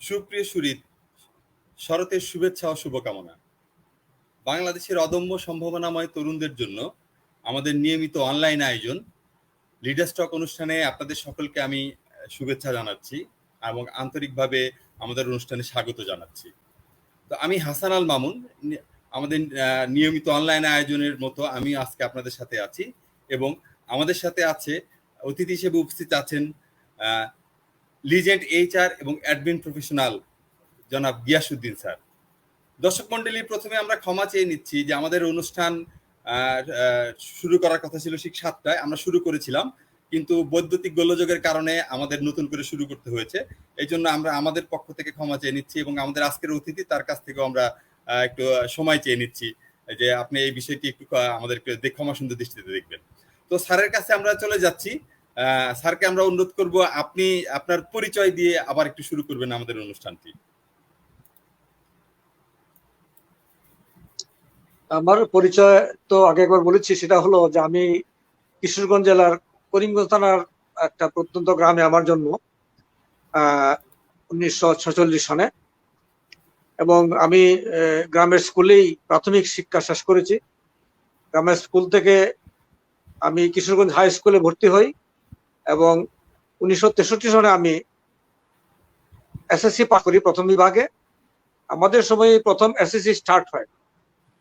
সুপ্রিয় সুরিত, শরতের শুভেচ্ছা ও শুভকামনা। বাংলাদেশের অদম্য সম্ভাবনাময় তরুণদের জন্য আমাদের নিয়মিত অনলাইন আয়োজন লিডার্স টক অনুষ্ঠানে আপনাদের সকলকে আমি শুভেচ্ছা জানাচ্ছি এবং আন্তরিকভাবে আমাদের অনুষ্ঠানে স্বাগত জানাচ্ছি। তো আমি হাসান আল মামুন, আমাদের নিয়মিত অনলাইন আয়োজনের মতো আমি আজকে আপনাদের সাথে আছি এবং আমাদের সাথে আছে অতিথি হিসেবে উপস্থিত আছেন লিজেন্ড এইচআর এবং অ্যাডমিন প্রফেশনাল জনাব গিয়াসউদ্দিন স্যার। দর্শক মন্ডলী, প্রথমে আমরা ক্ষমা চেয়ে নিচ্ছি যে আমাদের অনুষ্ঠান শুরু করার কথা ছিল ঠিক 7টায়, আমরা শুরু করেছিলাম, কিন্তু বৈদ্যুতিক গোলযোগের কারণে আমাদের নতুন করে শুরু করতে হয়েছে। এই জন্য আমরা আমাদের পক্ষ থেকে ক্ষমা চেয়ে নিচ্ছি এবং আমাদের আজকের অতিথি তার কাছ থেকেও আমরা একটু সময় চেয়ে নিচ্ছি যে আপনি এই বিষয়টি একটু আমাদেরকে ক্ষমা সুন্দর দৃষ্টিতে দেখবেন। তো স্যারের কাছে আমরা চলে যাচ্ছি। স্যারকে আমরা অনুরোধ করব আপনি আপনার পরিচয় দিয়ে আবার একটু শুরু করবেন আমাদের অনুষ্ঠানটি। আমার পরিচয় তো আগে একবার বলেছি, সেটা হলো যে আমি কিশোরগঞ্জ জেলার করিমগঞ্জ থানার একটা প্রত্যন্ত গ্রামে আমার জন্ম 1946 সনে, এবং আমি গ্রামের স্কুলেই প্রাথমিক শিক্ষা শেষ করেছি। গ্রামের স্কুল থেকে আমি কিশোরগঞ্জ হাই স্কুলে ভর্তি হই এবং 1963 সনে আমি এসএসসি পাস করি প্রথম বিভাগে। আমাদের সময় প্রথম এসএসসি স্টার্ট হয়,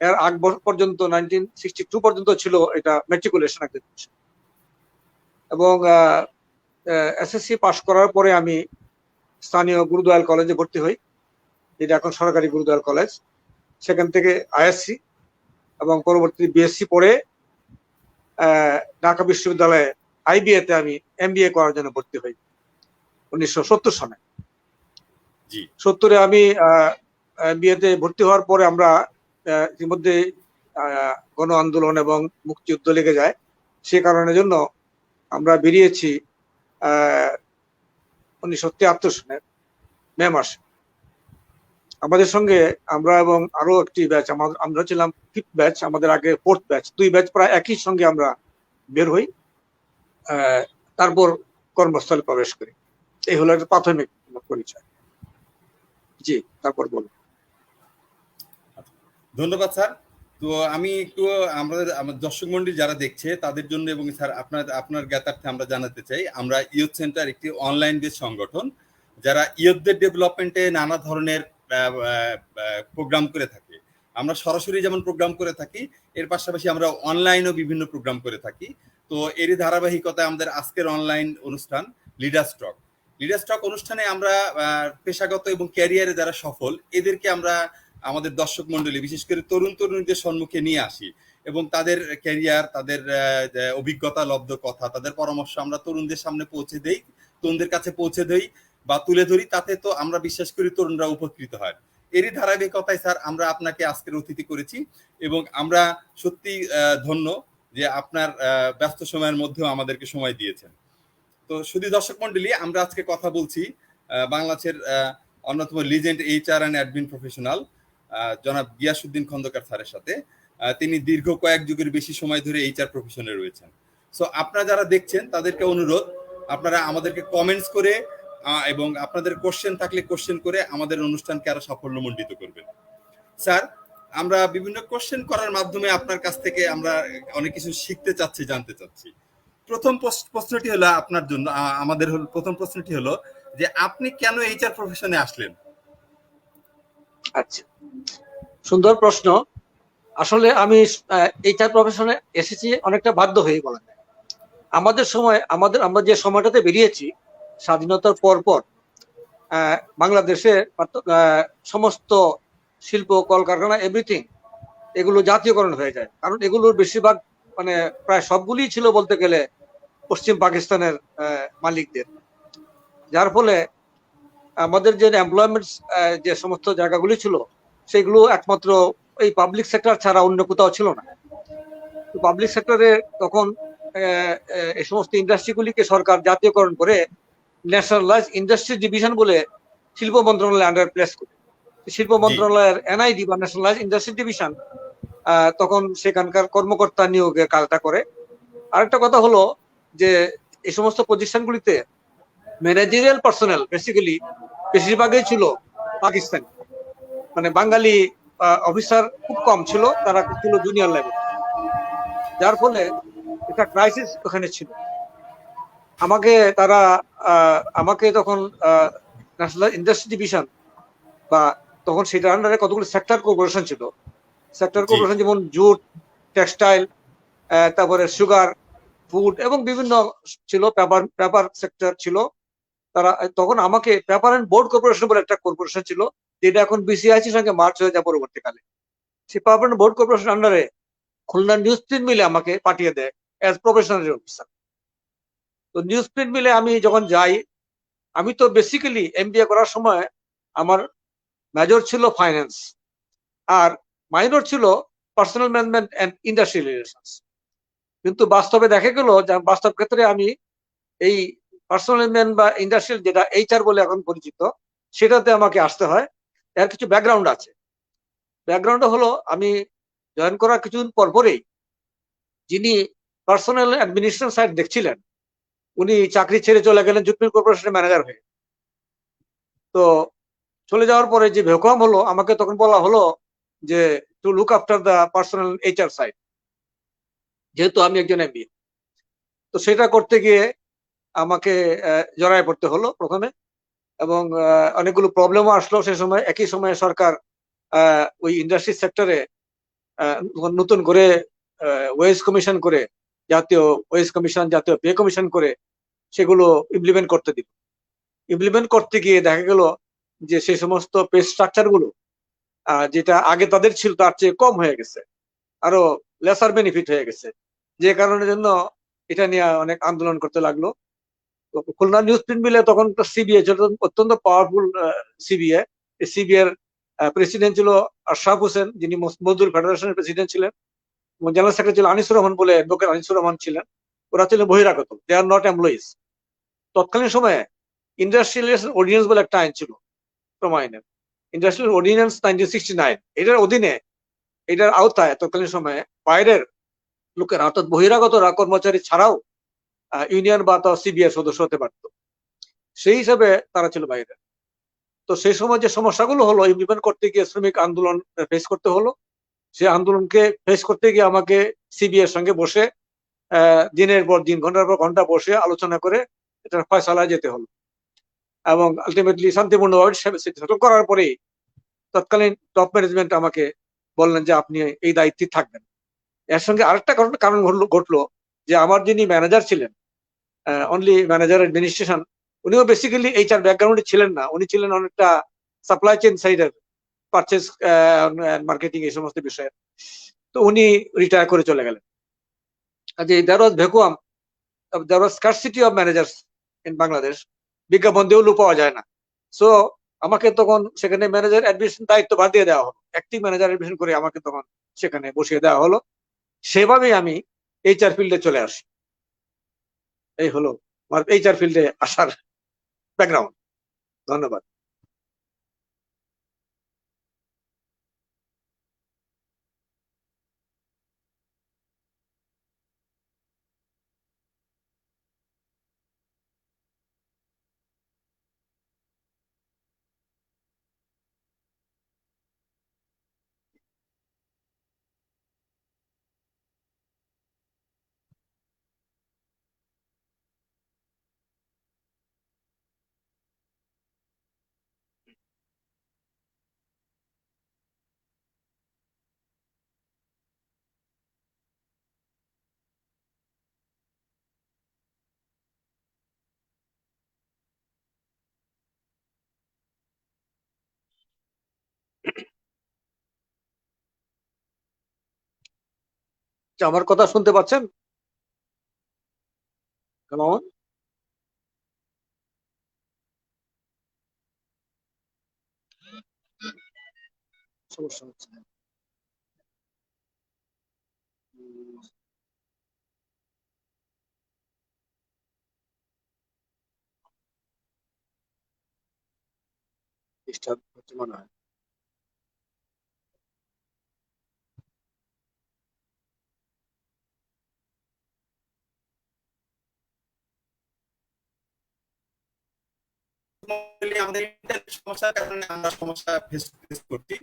এর আগ পর্যন্ত 1962 পর্যন্ত ছিল এটা ম্যাট্রিকুলেশন এক্সামিনেশন। এবং এসএসসি পাস করার পরে আমি স্থানীয় গুরুদয়াল কলেজে ভর্তি হই, যেটা এখন সরকারি গুরুদয়াল কলেজ। সেখান থেকে আইএসসি এবং পরবর্তী বিএসসি পড়ে ঢাকা বিশ্ববিদ্যালয়ে আইবিএতে আমি এমবিএ করার জন্য ভর্তি হই 1970 সনে। 70-এ আমি এমবিএতে ভর্তি হওয়ার পরে আমরা ইতিমধ্যে গণ আন্দোলন এবং মুক্তিযুদ্ধ লেগে যায়। সে কারণের জন্য আমরা বেরিয়েছি 1973 সনের মে মাসে। আমাদের সঙ্গে আমরা এবং আরো একটি ব্যাচ, আমরা ছিলাম 5th ব্যাচ, আমাদের আগে 4th ব্যাচ, 2 ব্যাচ প্রায় একই সঙ্গে আমরা বের হই, তারপর কর্মস্থলে প্রবেশ করি। এই হলো একটা প্রাথমিক পরিচয়। জি, তারপর বলুন। ধন্যবাদ স্যার। তো আমি একটু আমাদের দর্শক মন্ডলী যারা দেখছে তাদের জন্য এবং স্যার আপনার জ্ঞাতার্থে আমরা জানাতে চাই, আমরা ইয়ুথ সেন্টার একটি অনলাইন বেস সংগঠন যারা ইয়ুথদের ডেভেলপমেন্টে নানা ধরনের প্রোগ্রাম করে থাকে। আমরা সরাসরি যেমন প্রোগ্রাম করে থাকি, এর পাশাপাশি আমরা অনলাইনেও বিভিন্ন প্রোগ্রাম করে থাকি। তো এরই ধারাবাহিকতায় আমাদের আজকের অনলাইন অনুষ্ঠান লিডার্স টক। লিডার্স টক অনুষ্ঠানে আমরা পেশাগত এবং ক্যারিয়ারে যারা সফল এদেরকে আমরা আমাদের দর্শক মন্ডলী বিশেষ করে তরুণ তরুণীদের সম্মুখে নিয়ে আসি এবং তাদের ক্যারিয়ার, তাদের অভিজ্ঞতা লব্ধ কথা, তাদের পরামর্শ আমরা তরুণদের সামনে পৌঁছে দেই, তরুণদের কাছে পৌঁছে দেই বা তুলে ধরি। তাতে তো আমরা বিশ্বাস করি তরুণরা উপকৃত হয়। এরই ধারাবাহিকতায় স্যার আমরা আপনাকে আজকের অতিথি করেছি এবং আমরা সত্যি ধন্য যে আপনার ব্যস্ত সময়ের মধ্যেও আমাদেরকে সময় দিয়েছেন। তো শুধু দর্শক মন্ডলী, আমরা আজকে কথা বলছি বাংলাদেশের অন্যতম legend HR and admin professional জনাব গিয়াসউদ্দিন খন্দকার স্যারের সাথে। তিনি দীর্ঘ কয়েক যুগের বেশি সময় ধরে এইচআর প্রফেশনে রয়েছেন। সো আপনারা যারা দেখছেন তাদেরকে অনুরোধ, আপনারা আমাদেরকে কমেন্টস করে এবং আপনাদের কোশ্চেন থাকলে কোশ্চেন করে আমাদের অনুষ্ঠানকে আরো সাফল্যমণ্ডিত করবেন। স্যার, আমরা বিভিন্ন কোশ্চেন করার মাধ্যমে আপনার কাছ থেকে আমরা অনেক কিছু শিখতে চাচ্ছি, জানতে চাচ্ছি। প্রথম প্রশ্নটি হলো আপনার জন্য, আমাদের প্রথম প্রশ্নটি হলো যে আপনি কেন এইচআর প্রফেশনে আসলেন? আচ্ছা, সুন্দর প্রশ্ন। আসলে আমি এইচআর প্রফেশনে এসেছি অনেকটা বাধ্য হয়ে বলা যায়। আমাদের সময় আমরা যে সময়টাতে বেরিয়েছি স্বাধীনতার পর বাংলাদেশে সমস্ত শিল্প, কলকারখানা, এভরিথিং এগুলো জাতীয়করণ হয়ে যায়। কারণ এগুলোর বেশিরভাগ প্রায় সবগুলি ছিল বলতে গেলে পশ্চিম পাকিস্তানের মালিকদের। যার ফলে আমাদের যে এমপ্লয়মেন্ট যে সমস্ত জায়গাগুলি ছিল সেগুলো একমাত্র এই পাবলিক সেক্টর ছাড়া অন্য কোথাও ছিল না। পাবলিক সেক্টরে তখন এই সমস্ত ইন্ডাস্ট্রিগুলিকে সরকার জাতীয়করণ করে ন্যাশনালাইজ ইন্ডাস্ট্রি ডিভিশন বলে শিল্প মন্ত্রণালয়ের আন্ডার প্লেস করে। শিল্প মন্ত্রণালয়ের এনআইডি বা ন্যাশনালাইজ ইন্ডাস্ট্রি ডিভিশন তখন সেখানকার কর্মকর্তা নিয়োগের কাজটা করে। আরেকটা কথা হলো যে এই সমস্ত প্রতিষ্ঠানগুলিতে ম্যানেজারিয়াল পার্সোনাল বেসিক্যালি বেশিরভাগই ছিল পাকিস্তানি, মানে বাঙালি অফিসার খুব কম ছিল, তারা ছিল জুনিয়র লেভেল, যার ফলে একটা ক্রাইসিস ওখানে ছিল। আমাকে তারা আমাকে তখন ন্যাশনাল ইন্ডাস্ট্রি ডিভিশন বা তখন সেটার আন্ডারে কতগুলো সেক্টর কর্পোরেশন ছিল, সেক্টর জি কর্পোরেশন যেমন জুট, টেক্সটাইল, তারপরে সুগার, ফুড এবং বিভিন্ন ছিল, পেপার পেপার সেক্টর ছিল। তারা তখন আমাকে পেপার অ্যান্ড বোর্ড কর্পোরেশন বলে একটা কর্পোরেশন ছিল, যেটা এখন বিসিআইসির সঙ্গে মার্চ হয়ে যায় পরবর্তীকালে। সেই পেপার অ্যান্ড বোর্ড কর্পোরেশন আন্ডারে খুলনা নিউজ প্রিন্ট মিলে আমাকে পাঠিয়ে দেয় অ্যাজ প্রফেশনাল অফিসার। তো নিউজ প্রিন্ট মিলে আমি যখন যাই, আমি তো বেসিক্যালি এমবিএ করার সময় আমার মেজর ছিল ফাইন্যান্স, আর মাইনর ছিল personal management and industrial relations. কিন্তু বাস্তবে দেখা গেল যে বাস্তব ক্ষেত্রে আমি এই পার্সোনাল ম্যানেজমেন্ট বা ইন্ডাস্ট্রিয়াল, যেটা এইচআর বলে এখন পরিচিত, সেটাতে আমাকে আসতে হয়। এর কিছু ব্যাকগ্রাউন্ড আছে। ব্যাকগ্রাউন্ড হলো, আমি জয়েন করার কিছুদিন পরপরেই যিনি পার্সোনাল অ্যাডমিনিস্ট্রেশন সাইড দেখছিলেন, উনি চাকরি ছেড়ে চলে গেলেন জুটমিল কর্পোরেশনের ম্যানেজার হয়ে। তো চলে যাওয়ার পরে যে ভ্যাকুয়াম হলো, আমাকে তখন বলা হলো যে to look after the personal HR side, যেহেতু আমি একজন এমবি। তো সেটা করতে গিয়ে আমাকে জড়ায় পড়তে হলো প্রথমে, এবং অনেকগুলো প্রবলেমও আসলো সে সময়। একই সময়ে সরকার ওই ইন্ডাস্ট্রি সেক্টরে নতুন করে ওয়েজ কমিশন করে, জাতীয় ওয়েজ কমিশন, জাতীয় পে কমিশন করে সেগুলো ইমপ্লিমেন্ট করতে দিল। ইমপ্লিমেন্ট করতে গিয়ে দেখা গেল যে সেই সমস্ত পে স্ট্রাকচার গুলো যেটা আগে তাদের ছিল তার চেয়ে কম হয়ে গেছে, আরো লেসার বেনিফিট হয়ে গেছে, যে কারণের জন্য এটা নিয়ে অনেক আন্দোলন করতে লাগলো। তো খুলনা নিউজ প্রিন্ট মিলে তখন তো সিবিএ ছিল, অত্যন্ত পাওয়ারফুল সিবিএ। সিবিএর প্রেসিডেন্ট ছিল আশরাফ হোসেন, যিনি মজদুর ফেডারেশনের প্রেসিডেন্ট ছিলেন, এবং জেনারেল সেক্রেটারি ছিল আনিসুর রহমান বলে, অ্যাডভোকেট আনিসুর রহমান ছিলেন। ওরা ছিলেন বহিরাগত, দে আর নট এমপ্লয়িজ। তৎকালীন সময়ে ইন্ডাস্ট্রিয়াল অর্ডিন্যান্স বলে একটা আইন ছিল, শ্রম আইনের, ইন্ডাস্ট্রিয়াল অর্ডিন্যান্স 1969। এটার অধীনে, এটার আওতায় তৎকালীন সময়ে বাইরের লোকেরা অর্থাৎ বহিরাগতরা কর্মচারী ছাড়াও ইউনিয়ন বা সিবিআই সদস্য হতে পারত। সেই হিসাবে তারা ছিল বাইরে। তো সেই সময় যে সমস্যাগুলো হলো ইমপ্লিমেন্ট করতে গিয়ে শ্রমিক আন্দোলন ফেস করতে হলো। সেই আন্দোলনকে ফেস করতে গিয়ে আমাকে সিবিআই এর সঙ্গে বসে দিনের পর দিন, ঘন্টার পর ঘন্টা বসে আলোচনা করে এটার ফয়সালায় যেতে হলো, এবং আলটিমেটলি শান্তিপূর্ণভাবে সেটেল করার পরেই তৎকালীন টপ ম্যানেজমেন্ট আমাকে বললেন যে আপনি এই দায়িত্বে থাকবেন। এর সঙ্গে আরেকটা কারণ ঘটলো যে আমার যিনি ম্যানেজার ছিলেন, অনলি ম্যানেজার অ্যাডমিনিস্ট্রেশন, উনিও বেসিক্যালি এইচআর ব্যাকগ্রাউন্ডে ছিলেন না। উনি ছিলেন অনেকটা সাপ্লাই চেইন সাইডের, পারচেস, মার্কেটিং, এই সমস্ত বিষয়ে। তো উনি রিটায়ার করে চলে গেলেন। কাজে there was vacuum, there was scarcity of managers in Bangladesh. বিজ্ঞাপন দিয়েও লোক পাওয়া যায় না। সো আমাকে তখন সেখানে ম্যানেজার অ্যাডমিশন দায়িত্ব বাদ দিয়ে দেওয়া হলো, অ্যাক্টিভ ম্যানেজার অ্যাডমিশন করে আমাকে তখন সেখানে বসিয়ে দেওয়া হলো। সেভাবেই আমি এইচআর ফিল্ডে চলে আসি। এই হলো আমার এইচআর ফিল্ডে আসার ব্যাকগ্রাউন্ড। ধন্যবাদ। আচ্ছা, আমার কথা শুনতে পাচ্ছেন? কেমন সমস্যা হচ্ছে? ডিস্টার্ব হচ্ছে মনে হয়। আমাদের ইন্টারনেট সমস্যার কারণে আমরা সমস্যা ফেস করছি।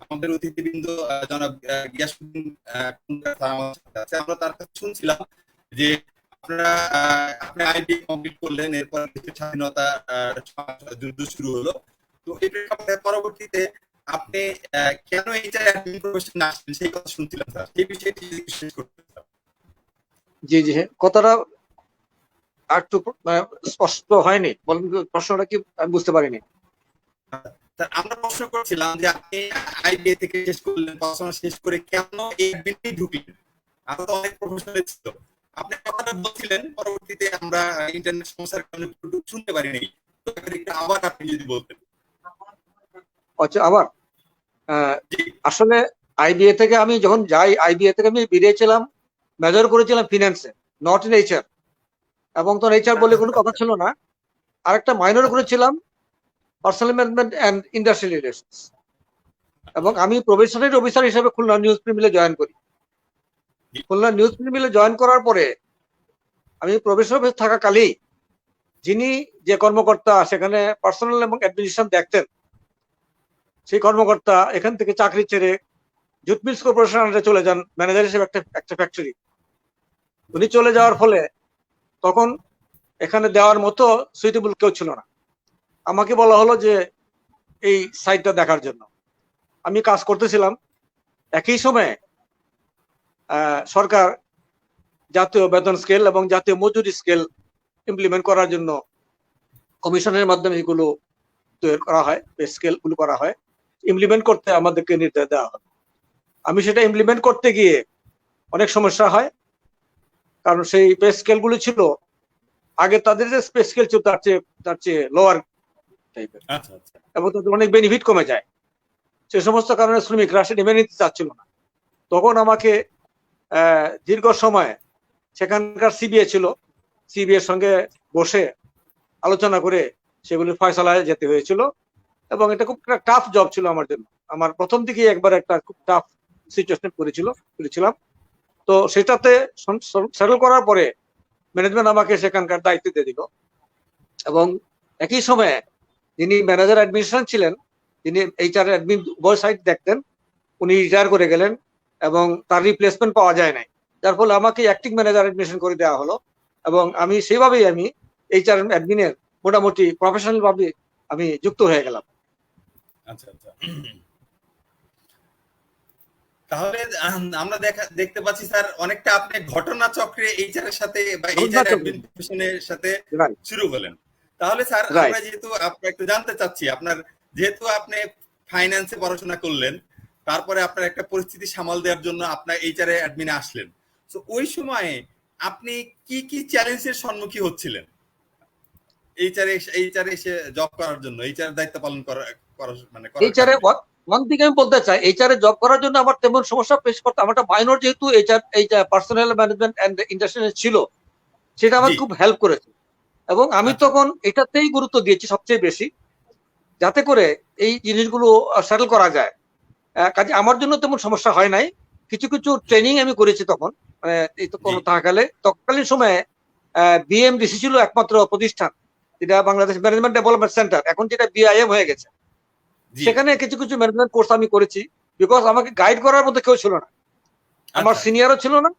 আমাদের অতিথিবৃন্দ জনাব গিয়াসউদ্দিন আমার সাথে আছে। আমরা তার কাছে শুনছিলাম যে আপনারা আপনি আইডি কমপ্লিট করলেন, এরপর দেশের স্বাধীনতা যুদ্ধ শুরু হলো। তো এই প্রেক্ষাপটে পরবর্তীতে আপনি কেন এইচআর অ্যাডমিন প্রফেশনে আসলেন সেই কথা শুনছিলাম স্যার, এই বিষয়টি শেষ করতে চাই। জি জি হ্যাঁ, কথাটা আর একটু স্পষ্ট হয়নি, বলেন প্রশ্নটা কি, আমি বুঝতে পারিনি। স্যার আমরা প্রশ্ন করছিলাম যে আপনি আইবিএ থেকে শেষ করলেন, পড়াশোনা শেষ করে কেন এই অ্যাডমিনে ঢুকলেন? আমরা তো অনেক প্রফেশনাল ছিল, আপনি কথাটা বলছিলেন, পরবর্তীতে আমরা ইন্টারনেট সমস্যার কারণে শুনতে পারিনি। তো একটু আবার আপনি যদি বলতেন। আচ্ছা, আবার আসলে আইবিএ থেকে আমি যখন যাই, আইবিএ থেকে আমি বেরিয়েছিলাম, মেজর করেছিলাম ফিনান্সে, নট ইন এইচআর, এবং তখন এইচআর বলে কোনো কথা ছিল না। আরেকটা মাইনর করেছিলাম personal management and industrial relations, এবং আমি প্রফেশনাল অফিসার হিসেবে খুলনা নিউজ প্রিন্ট মিলে জয়েন করি। খুলনা নিউজ প্রিন্ট মিলে জয়েন করার পরে আমি প্রফেশনাল অফিস থাকাকালেই যিনি যে কর্মকর্তা সেখানে পার্সোনাল এবং অ্যাডমিনিস্ট্রেশন দেখতেন, সেই কর্মকর্তা এখান থেকে চাকরি ছেড়ে জুট মিলস কর্পোরেশন আন্ডারে চলে যান ম্যানেজার হিসেবে একটা ফ্যাক্টরি। উনি চলে যাওয়ার ফলে তখন এখানে দেওয়ার মতো সুইটেবল কেউ ছিল না। আমাকে বলা হলো যে এই সাইটটা দেখার জন্য। আমি কাজ করতেছিলাম। একই সময়ে সরকার জাতীয় বেতন স্কেল এবং জাতীয় মজুরি স্কেল ইমপ্লিমেন্ট করার জন্য কমিশনের মাধ্যমে এগুলো তৈরি করা হয়, স্কেল গুলো করা হয়, ইমপ্লিমেন্ট করতে আমাদেরকে নির্দেশ দেওয়া হয়। আমি সেটা ইমপ্লিমেন্ট করতে গিয়ে অনেক সমস্যা হয়, কারণ সেই পে স্কেল গুলো ছিল আগে তাদের যে পে স্কেল ছিল তার চেয়ে লোয়ার টাইপের, এবং তাদের অনেক বেনিফিট কমে যায়। সে সমস্ত কারণে শ্রমিকরা সেটা মেনে নিতে চাচ্ছিল না। তখন আমাকে দীর্ঘ সময় সেখানকার সিবিএ ছিল, সিবিএর সঙ্গে বসে আলোচনা করে সেগুলি ফয়সালায় যেতে হয়েছিল, এবং এটা খুব একটা টাফ জব ছিল আমার জন্য। আমার প্রথম দিকে একবার একটা খুব টাফ সিচুয়েশন করেছিলাম। তো সেটাতে সেটেল করার পরে ম্যানেজমেন্ট আমাকে সেখানকার দায়িত্ব দিয়ে দিল, এবং একই সময়ে যিনি ম্যানেজার অ্যাডমিনিস্ট্রেশন ছিলেন, যিনি এইচআর অ্যাডমিন উভয় সাইড দেখতেন, উনি রিটায়ার করে গেলেন এবং তার রিপ্লেসমেন্ট পাওয়া যায় নাই। যার ফলে আমাকে অ্যাক্টিং ম্যানেজার অ্যাডমিনিস্ট্রেশন করে দেওয়া হলো, এবং আমি সেইভাবেই আমি এইচআর অ্যাডমিনের মোটামুটি প্রফেশনাল ভাবে আমি যুক্ত হয়ে গেলাম। আচ্ছা আচ্ছা, তাহলে আমরা দেখতে পাচ্ছি স্যার অনেকটা আপনি ঘটনা চক্রে এইচআর এর সাথে বা এইচআর অ্যাডমিনিস্ট্রেশনের সাথে শুরু হলেন। তাহলে স্যার আমরা যেহেতু আপনার একটু জানতে চাচ্ছি, আপনার যেহেতু আপনি ফাইন্যান্সে পড়াশোনা করলেন, তারপরে আপনার একটা পরিস্থিতি সামাল দেওয়ার জন্য আপনার এইচআর এ অ্যাডমিনে আসলেন, তো ওই সময়ে আপনি কি কি চ্যালেঞ্জের সম্মুখীন হচ্ছিলেন এইচআর এসে জব করার জন্য, এইচআর দায়িত্ব পালন করার মানে এইচআর ওয়ান দিকে আমি বলতে চাই, এইচআর জব করার জন্য আমার তেমন সমস্যা ফেস করতে, আমার একটা মাইনর যেহেতু HR personnel management and industrial ছিল, সেটা আমার খুব হেল্প করেছে, এবং আমি তখন এটাতেই গুরুত্ব দিয়েছি সবচেয়ে বেশি, যাতে করে এই জিনিসগুলো সেটেল করা যায়। কাজে আমার জন্য তেমন সমস্যা হয় নাই। কিছু কিছু ট্রেনিং আমি করেছি তখন, এই তো কোনো তৎকালীন সময়ে বিএমডিসি ছিল একমাত্র প্রতিষ্ঠান যেটা বাংলাদেশ ম্যানেজমেন্ট ডেভেলপমেন্ট সেন্টার, এখন যেটা বিআইএম হয়ে গেছে। সেখানে কিছু কিছু ম্যানেজমেন্ট কোর্স আমি করেছি, বিকজ আমাকে গাইড করার মধ্যে কেউ ছিল না। আমার সিনিয়রও ছিল না,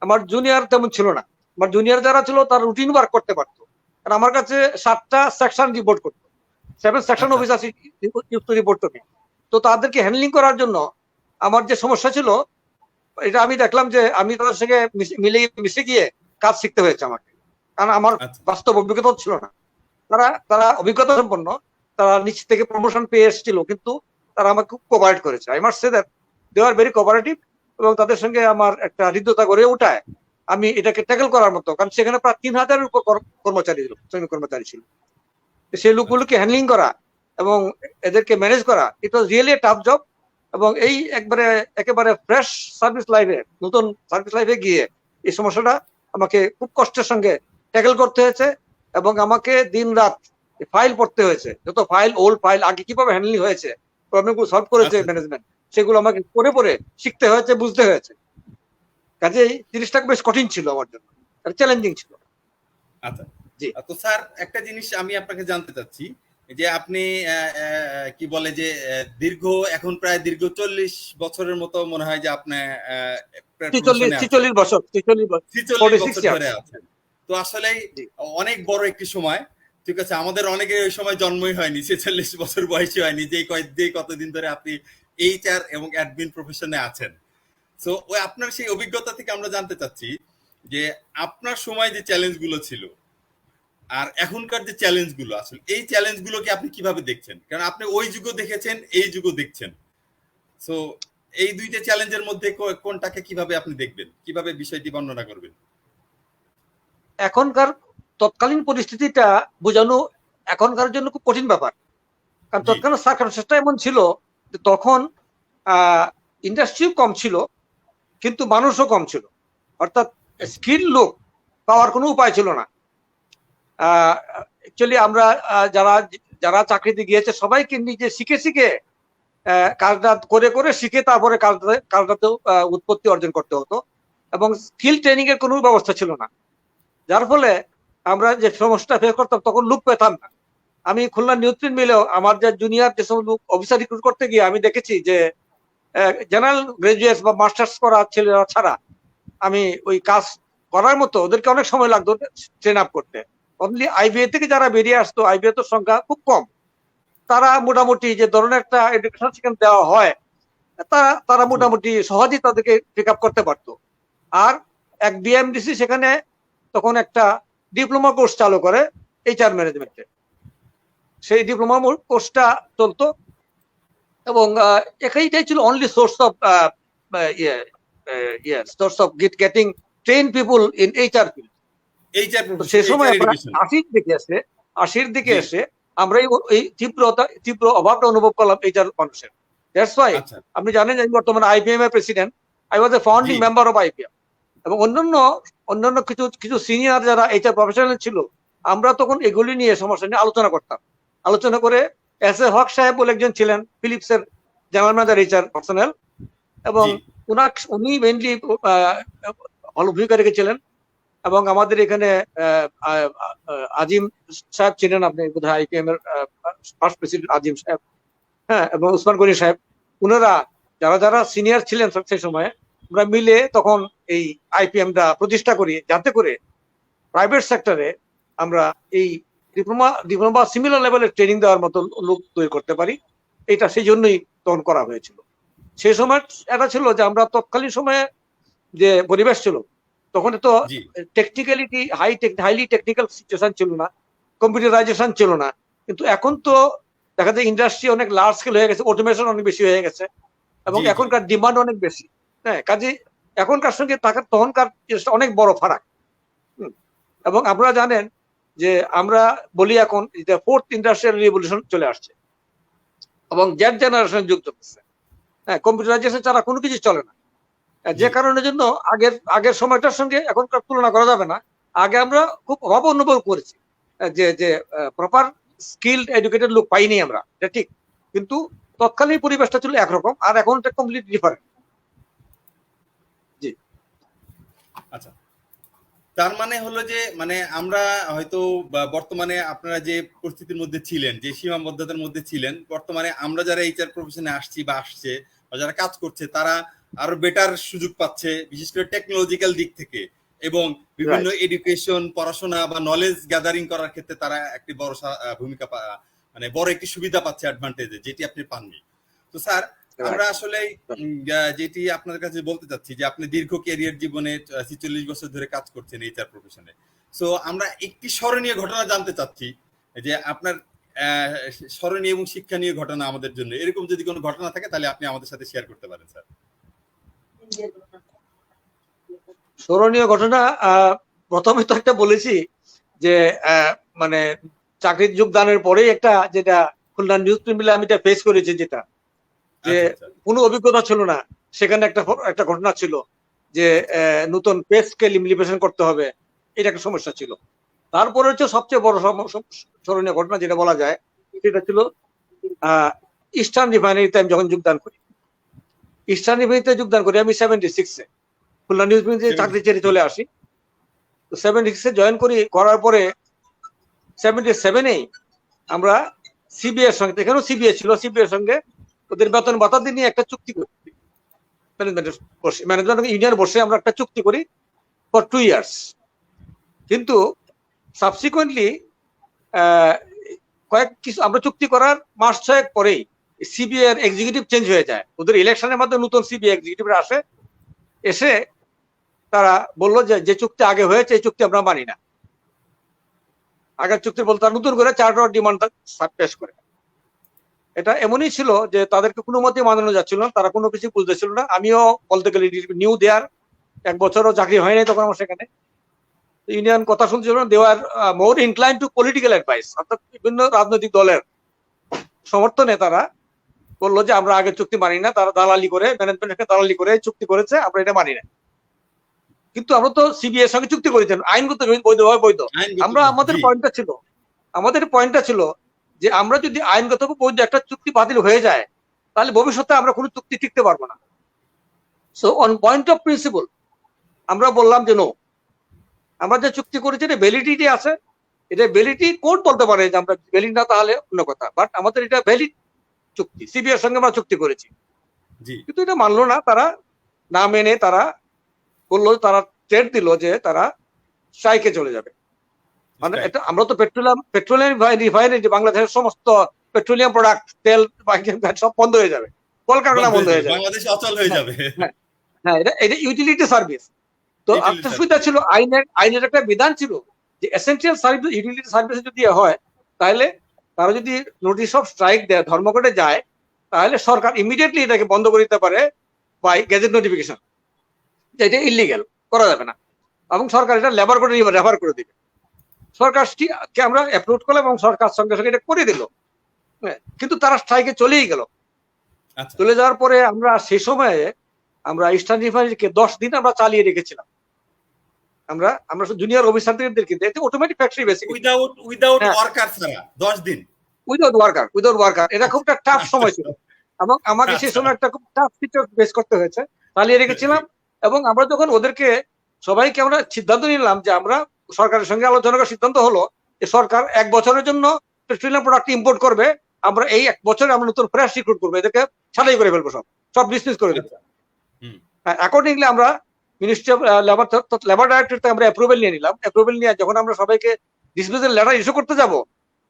আমার জুনিয়র তেমন ছিল না। আমার জুনিয়র যারা ছিল তারা রুটিন ওয়ার্ক করতে পারতো, কারণ আমার কাছে 7টা সেকশন রিপোর্ট করতো, 7 সেকশন অফিসার রিপোর্ট করতো। তো তাদেরকে হ্যান্ডলিং করার জন্য আমার যে সমস্যা ছিল, এটা আমি দেখলাম যে আমি তাদের সঙ্গে মিশে গিয়ে কাজ শিখতে হয়েছে আমাকে, কারণ আমার বাস্তব অভিজ্ঞতা ছিল না। তারা অভিজ্ঞতা সম্পন্ন, তারা নিচ থেকে প্রমোশন পেয়ে এসেছিল, কিন্তু তারা আমাকে খুব কোঅপারেট করেছে। I must say that they are very cooperative, এবং তাদের সঙ্গে আমার একটা হৃদ্যতা গড়ে ওঠায় আমি এটাকে ট্যাকল করার মতো, কারণ সেখানে প্রায় 3000-এর উপর কর্মচারী ছিল, শ্রমিক কর্মচারী ছিল। সেই লোকগুলোকে হ্যান্ডলিং করা এবং এদেরকে ম্যানেজ করা, ইট ওয়াজ রিয়েলি টাফ জব। এবং এই একেবারে ফ্রেশ সার্ভিস লাইফে, নতুন সার্ভিস লাইফে গিয়ে এই সমস্যাটা আমাকে খুব কষ্টের সঙ্গে ট্যাকল করতে হয়েছে, এবং আমাকে দিন রাত ফাইল পড়তে হয়েছে, যত ফাইল, ওল্ড ফাইল আগে কিভাবে হ্যান্ডলিং হয়েছে, প্রবলেমগুলো সলভ করেছে ম্যানেজমেন্ট, সেগুলো আমাকে পড়ে শিখতে হয়েছে, বুঝতে হয়েছে। কাজেই জিনিসটা বেশ কঠিন ছিল আমার জন্য, চ্যালেঞ্জিং ছিল। আচ্ছা জি। তো স্যার একটা জিনিস আমি আপনাকে জানতে চাচ্ছি যে আপনি কি বলে যে দীর্ঘ 40 বছরের মতো মনে হয় যে আপনি প্রফেশনে আছেন, 46 বছর, 46 46 বছর ইয়ার্স। ধরে আছেন। তো আসলেই অনেক বড় একটি সময়। ঠিক আছে, আমাদের অনেকের ওই সময় জন্মই হয়নি, 46 বছর বয়সী হয়নি, যেই কতদিন ধরে আপনি এইচআর এবং অ্যাডমিন প্রফেশনে আছেন। সো ওই আপনার সেই অভিজ্ঞতা থেকে আমরা জানতে চাচ্ছি যে আপনার সময় যে চ্যালেঞ্জগুলো ছিল আর এখনকার যে চ্যালেঞ্জগুলো, আসলে এই চ্যালেঞ্জগুলোকে আপনি কিভাবে দেখছেন? কারণ আপনি ওই যুগও দেখেছেন, এই যুগও দেখছেন। সো এই দুইটা চ্যালেঞ্জের মধ্যে কোনটাকে কিভাবে আপনি দেখবেন, কিভাবে বিষয়টি বর্ণনা করবেন? এখনকার তৎকালীন পরিস্থিতিটা বোঝানো এখনকার জন্য খুব কঠিন ব্যাপার, কারণ জি, তৎকালীন সার্কামস্টেন্সটা এমন ছিল যে তখন ইন্ডাস্ট্রিও কম ছিল, কিন্তু মানুষও কম ছিল, অর্থাৎ স্কিল লোক পাওয়ার কোনো উপায় ছিল না। অ্যাকচুয়ালি আমরা যারা যারা চাকরিতে গিয়েছে সবাইকে নিজে শিখে শিখে কাজটা করে করে শিখে তারপরে কাজটাতেও উৎপত্তি অর্জন করতে হতো, এবং স্কিল ট্রেনিং এর কোনো ব্যবস্থা ছিল না, যার ফলে আমরা যে সমস্যাটা ফেস করতাম তখন লোক পেতাম না। আমি খুলনা নিউট্রিন মিলেও আমার যে জুনিয়র যে সমস্ত লোক অফিসার রিক্রুট করতে গিয়ে আমি দেখেছি যে জেনারেল গ্রাজুয়েট বা মাস্টার্স করা ছেলেরা ছাড়া আমি ওই কাজ করার মতো ওদেরকে অনেক সময় লাগতো ট্রেন আপ করতে। অনলি আইবিএ থেকে যারা বেরিয়ে আসতো, আইবিএ তো সংখ্যা খুব কম, তারা মোটামুটি যে ধরনের একটা এডুকেশন সেখানে দেওয়া হয় তারা মোটামুটি সহজেই তাদেরকে পিক আপ করতে পারতো। আর এক বিএমডিসি সেখানে তখন একটা ডিপ্লোমা কোর্স চালু করে এইচআর ম্যানেজমেন্টে, সেই ডিপ্লোমা কোর্সটা চলতো, এবং এটাই ছিল only source of getting train people in HR field. HR তো সে সময় এইচআর আমরা এডুকেশন। 80-র দিকে জি, এসে আমরা এই তীব্র অভাবটা অনুভব করলাম এইচআর মানুষের। দ্যাটস ওয়াই আচ্ছা, আপনি জানেন যে আমি বর্তমানে আইবিএম এর president, I was A G, founding member of IBM, এবং অন্যান্য কিছু কিছু সিনিয়র যারা এইচআর প্রফেশনাল ছিল, আমরা তখন এগুলি নিয়ে সমস্যা নিয়ে আলোচনা করতাম। আলোচনা করে এস এ হক সাহেব বলে একজন ছিলেন ফিলিপসের জেনারেল ম্যানেজার এইচআর পার্সোনাল, এবং জি, উনি মেইনলি ভালো ভূমিকা রেখেছিলেন। এবং আমাদের এখানে আজিম সাহেব ছিলেন, আপনি বোধহয় আইপিএম এর ফার্স্ট প্রেসিডেন্ট আজিম সাহেব, হ্যাঁ, এবং উসমান গনি সাহেব, ওনারা যারা যারা সিনিয়র ছিলেন সেই সময়ে আমরা মিলে তখন এই আইপিএমটা প্রতিষ্ঠা করি, যাতে করে প্রাইভেট সেক্টরে আমরা এই ডিপ্লোমা সিমিলার লেভেলের ট্রেনিং দেওয়ার মতো লোক তৈরি করতে পারি। এটা সেই জন্যই তখন করা হয়েছিল। সেই সময় এটা ছিল যে আমরা তৎকালীন সময়ে যে পরিবেশ ছিল তখন তো জি, টেকনিক্যালিটি হাইলি টেকনিক্যাল সিচুয়েশন ছিল না, কম্পিউটারাইজেশন ছিল না, কিন্তু এখন তো দেখা যায় ইন্ডাস্ট্রি অনেক লার্জ স্কেল হয়ে গেছে, অটোমেশন অনেক বেশি হয়ে গেছে, এবং জি, জি, এখনকার ডিমান্ড অনেক বেশি। হ্যাঁ, কাজে এখনকার সঙ্গে তখনকার অনেক বড় ফারাক। এবং আপনারা জানেন যে আমরা বলি এখন যে ফোর্থ ইন্ডাস্ট্রিয়াল রিভলিউশন চলে আসছে এবং জেড জেনারেশন যুক্ত হচ্ছে। হ্যাঁ, কম্পিউটারাইজেশন ছাড়া কোনো কিছু চলে না, যে জি, কারণের জন্য আগের সময়টার সঙ্গে এখনকার তুলনা করা যাবে না। আগে আমরা খুব অভাব অনুভব করেছি যে যে প্রপার স্কিলড এডুকেটেড লোক পাইনি আমরা, এটা ঠিক, কিন্তু তৎকালীন পরিবেশটা ছিল একরকম, আর এখন এটা কমপ্লিট ডিফারেন্ট। জি, আচ্ছা। তার মানে হলো যে মানে আমরা হয়তো বর্তমানে আপনারা যে পরিস্থিতির মধ্যে ছিলেন, যে সীমাবদ্ধতার মধ্যে ছিলেন, বর্তমানে আমরা যারা এইচআর প্রফেশনে আসছি বা আসছে বা যারা কাজ করছে তারা আরো বেটার সুযোগ পাচ্ছে, বিশেষ করে টেকনোলজিক্যাল দিক থেকে, এবং বিভিন্ন রাইট, এডুকেশন, পড়াশোনা বা নলেজ গ্যাদারিং করার ক্ষেত্রে তারা একটি বড় ভূমিকা মানে বড় একটি সুবিধা পাচ্ছে, অ্যাডভান্টেজে, যেটি আপনি পাননি। তো স্যার, আমরা রাইট, আসলে যেটি আপনাদের কাছে বলতে চাচ্ছি যে আপনি দীর্ঘ ক্যারিয়ার জীবনে 46 বছর ধরে কাজ করছেন এইচআর প্রফেশনে। সো আমরা একটি স্মরণীয় ঘটনা জানতে চাচ্ছি, যে আপনার স্মরণীয় এবং শিক্ষণীয় ঘটনা আমাদের জন্য, এরকম যদি কোনো ঘটনা থাকে তাহলে আপনি আমাদের সাথে শেয়ার করতে পারেন স্যার। স্মরণীয় ঘটনা, প্রথমে তো একটা বলেছি যে মানে চাকরির যোগদানের পরেই একটা, যেটা খুলনা নিউজ মিলে আমি এটা ফেস করেছি, যেটা যে আচ্ছা, আচ্ছা, কোনো অভিজ্ঞতা ছিল না, সেখানে একটা ঘটনা ছিল যে নতুন পে স্কেল ইমপ্লিমেন্টেশন করতে হবে, এটা একটা সমস্যা ছিল। তারপরে হচ্ছে সবচেয়ে বড় স্মরণীয় ঘটনা যেটা বলা যায়, সেটা ছিল ইস্টার্ন রিফাইনারিতে আমি যখন যোগদান করি। ইস্টার্ন রিফাইনারিতে যোগদান করি আমি 76-এ, খুলনা নিউজ মিডিয়াতে চাকরি ছেড়ে চলে আসি। 76-এ জয়েন করার পরে 77-এই আমরা সিবিআই এর সঙ্গে, এখানেও সিবিআই ছিল, সিবিআই এর সঙ্গে ওদের বেতন ভাতা দিয়ে নিয়ে একটা চুক্তি করি, ম্যানেজমেন্ট ইউনিয়ন বসে আমরা একটা চুক্তি করি ফর 2 ইয়ার্স। কিন্তু সাবসিকুয়েন্টলি কিছু আমরা চুক্তি করার মাস 6 পরেই সিবিআই এর এক্সিকিউটিভ চেঞ্জ হয়ে যায়, ওদের ইলেকশনের মাধ্যমে নতুন সিবিআই এক্সিকিউটিভ আসে, এসে তারা বললো যে চুক্তি আগে হয়েছে এই চুক্তি আমরা মানি না। আগের চুক্তি বলতে তারা নতুন করে চার্টার ডিমান্ড পেশ করে। এটা এমনই ছিল যে তাদেরকে কোনো মতেই মানানো যাচ্ছিল না, তারা কোনো কিছু বুঝতেছিল না। আমিও বলতে গেলে নিউ দেয়ার, 1 বছরও চাকরি হয় নাই তখন আমার সেখানে। ইউনিয়ন কথা শুনছিল না, দে আর মোর ইনক্লাইন টু পলিটিক্যাল অ্যাডভাইস, অর্থাৎ বিভিন্ন রাজনৈতিক দলের সমর্থনে তারা বললো যে আমরা আগে চুক্তি মানি না, তারা দালালি করে, ম্যানেজমেন্টকে দালালি করে চুক্তি করেছে, আমরা এটা মানি না। কিন্তু আমরা তো সিবিআই এর সঙ্গে চুক্তি করেছেন, আইনগত বৈধভাবে বৈধ। আমরা আমাদের পয়েন্টটা ছিল যে আমরা যদি আইনগত বৈধ একটা চুক্তি বাতিল হয়ে যায় তাহলে ভবিষ্যতে আমরা কোনো চুক্তি টিকতে পারবো না। So on point of principle আমরা বললাম যে নো, আমরা যে চুক্তি করেছি এটা ভ্যালিডিটি আছে, এটা ভ্যালিডিটি কোর্ট বলতে পারে যে আমরা ভ্যালিড না, তাহলে অন্য কথা, বাট আমাদের এটা ভ্যালিড চুক্তি, সিবিআই এর সঙ্গে আমরা চুক্তি করেছি। কিন্তু এটা মানলো না, তারা না মেনে তারা বললো, তারা থ্রেট দিল যে তারা স্ট্রাইকে চলে যাবে। মানে এটা আমরা তো পেট্রোলিয়াম রিফাইনারি, বাংলাদেশের সমস্ত পেট্রোলিয়াম প্রোডাক্ট, তেল সব বন্ধ হয়ে যাবে, কলকারখানা বন্ধ হয়ে যাবে, বাংলাদেশ অচল হয়ে যাবে। হ্যাঁ, এটা ইউটিলিটি সার্ভিস। তো একটা সুবিধা ছিল, আইনের একটা বিধান ছিল যে এসেনশিয়াল সার্ভিস, ইউটিলিটি সার্ভিস যদি হয় তাহলে তারা যদি নোটিশ অফ স্ট্রাইক দেয়, ধর্মঘটে যায়, তাহলে সরকার ইমিডিয়েটলি এটাকে বন্ধ করে দিতে পারে বাই গেজেট নোটিফিকেশন, যে এটা ইলিগ্যাল, করা যাবে না, এবং সরকার এটা লেবার কোর্টে রেফার করে দিবে। সরকারকে আমরা অ্যাপ্রুভ করলাম এবং সরকার সঙ্গে সঙ্গে এটা করে দিল। কিন্তু তারা স্ট্রাইকে চলেই গেল। চলে যাওয়ার পরে আমরা সেই সময়ে আমরা ইস্টার্ন রিফাইনারিকে 10 দিন আমরা চালিয়ে রেখেছিলাম। আমরা জুনিয়র অফিসারদেরকে দিয়ে automatic factory basic, without worker ছাড়া 10 দিন, উইদাউট ওয়ার্কার। এটা খুব একটা টাফ সময় ছিল এবং আমাকে সেই সময় একটা খুব টাফ সিচুয়েশন ফেস করতে হয়েছে, চালিয়ে রেখেছিলাম। এবং আমরা যখন ওদেরকে সবাইকে আমরা সিদ্ধান্ত নিলাম যে আমরা সরকারের সঙ্গে আলোচনা করার সিদ্ধান্ত হলো যে সরকার 1 বছরের জন্য পেট্রোলিয়াম প্রোডাক্ট ইম্পোর্ট করবে, আমরা এই 1 বছরে আমরা নতুন ফ্রেশ রিক্রুট করবো, এদেরকে ছাঁটাই করে ফেলবো, সব ডিসমিস করে দেবো। অ্যাকর্ডিংলি আমরা মিনিস্ট্রি অফ লেবার ডাইরেক্টরেট আমরা অ্যাপ্রুভেল নিয়ে নিলাম। অ্যাপ্রুভেল নিয়ে যখন আমরা সবাইকে ডিসমিসের লেটার ইস্যু করতে যাব,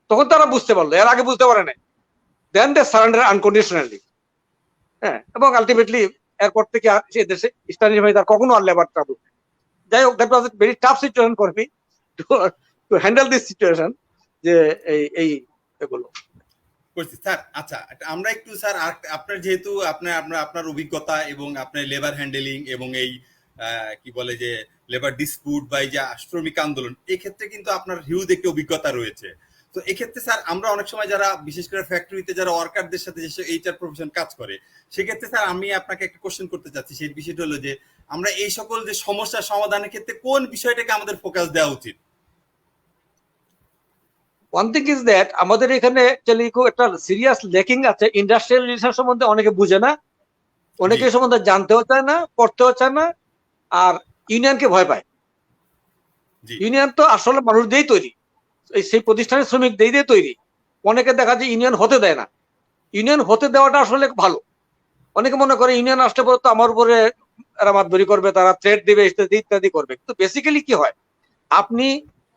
তখন তারা বুঝতে পারলো, এর আগে বুঝতে পারে নাই, দেন দে সারেন্ডার আনকন্ডিশনালি। হ্যাঁ, এবং আলটিমেটলি এরপর থেকে আর সে দেশে ইস্টার্ন রিফাইনারি তার কখনো আর লেবার ট্রাবল। যাই হোক, that was a very tough situation for me to handle this situation, যে এই এগুলো। স্যার আচ্ছা, আমরা একটু স্যার আপনার যেহেতু আপনার অভিজ্ঞতা এবং আপনার লেবার হ্যান্ডেলিং এবং এই কি বলে যে লেবার ডিসপিউট বা এই যে শ্রমিক আন্দোলন, এই ক্ষেত্রে কিন্তু আপনার হিউজ একটি অভিজ্ঞতা রয়েছে। তো এক্ষেত্রে স্যার আমরা অনেক সময় যারা বিশেষ করে ফ্যাক্টরিতে যারা ওয়ার্কারদের সাথে যেসব এইচআর প্রফেশন কাজ করে, সেক্ষেত্রে স্যার আমি আপনাকে একটা কোশ্চেন করতে চাচ্ছি। সেই বিষয়টা হলো যে আমরা এই সকল যে সমস্যা সমাধানের ক্ষেত্রে কোন বিষয়টাকে আমাদের ফোকাস দেওয়া উচিত? ওয়ান থিং ইজ দ্যাট আমাদের এখানে অ্যাকচুয়ালি খুব একটা সিরিয়াস লেকিং আছে, ইন্ডাস্ট্রিয়াল রিলেশন সম্বন্ধে অনেকে বুঝে না, অনেকে সম্বন্ধে জানতেও চায় না, পড়তেও চায় না, আর ইউনিয়নকে ভয় পায়। ইউনিয়ন তো আসলে মানুষ দিয়েই তৈরি, সেই প্রতিষ্ঠানের শ্রমিক দিয়ে তৈরি। অনেকে দেখা যায় ইউনিয়ন হতে দেয় না। ইউনিয়ন হতে দেওয়াটা আসলে ভালো। অনেকে মনে করে ইউনিয়ন আসলে পরে তো আমার উপরে এরা মাতবরি করবে, তারা থ্রেট দিবে, ইত্যাদি করবে। কিন্তু বেসিক্যালি কি হয়, আপনি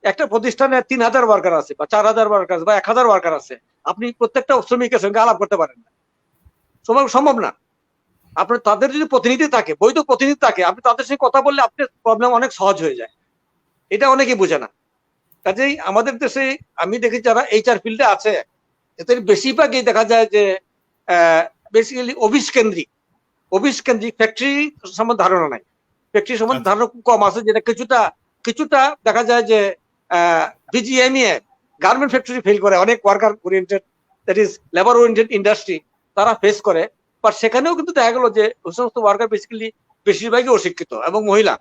একটা প্রতিষ্ঠানে 3000 ওয়ার্কার আছে বা 4000 ওয়ার্কার বা 1000 ওয়ার্কার আছে, আপনি প্রত্যেকটা শ্রমিকের সঙ্গে আলাপ করতে পারেন না, সম্ভব না। আপনার তাদের যদি প্রতিনিধি থাকে, বৈধ প্রতিনিধি থাকে, আপনি তাদের সঙ্গে কথা বললে আপনার প্রবলেম অনেক সহজ হয়ে যায়। এটা অনেকেই বোঝে না। কাজেই আমাদের দেশে আমি দেখি যারা এইচআর ফিল্ডে আছে, এদের বেশিরভাগই দেখা যায় যে বেসিক্যালি অফিস কেন্দ্রিক, ফ্যাক্টরি সম্বন্ধে ধারণা নাই। ফ্যাক্টরি সম্বন্ধে ধারণা খুব কম আছে, যেটা কিছুটা দেখা যায় যে বিজিএমইএ গার্মেন্ট ফ্যাক্টরি ফেল করে, অনেক worker oriented, that is labour oriented industry তারা ফেস করে। বাট সেখানেও কিন্তু দেখা গেল যে ওই সমস্ত ওয়ার্কার বেসিক্যালি বেশিরভাগই অশিক্ষিত এবং মহিলা,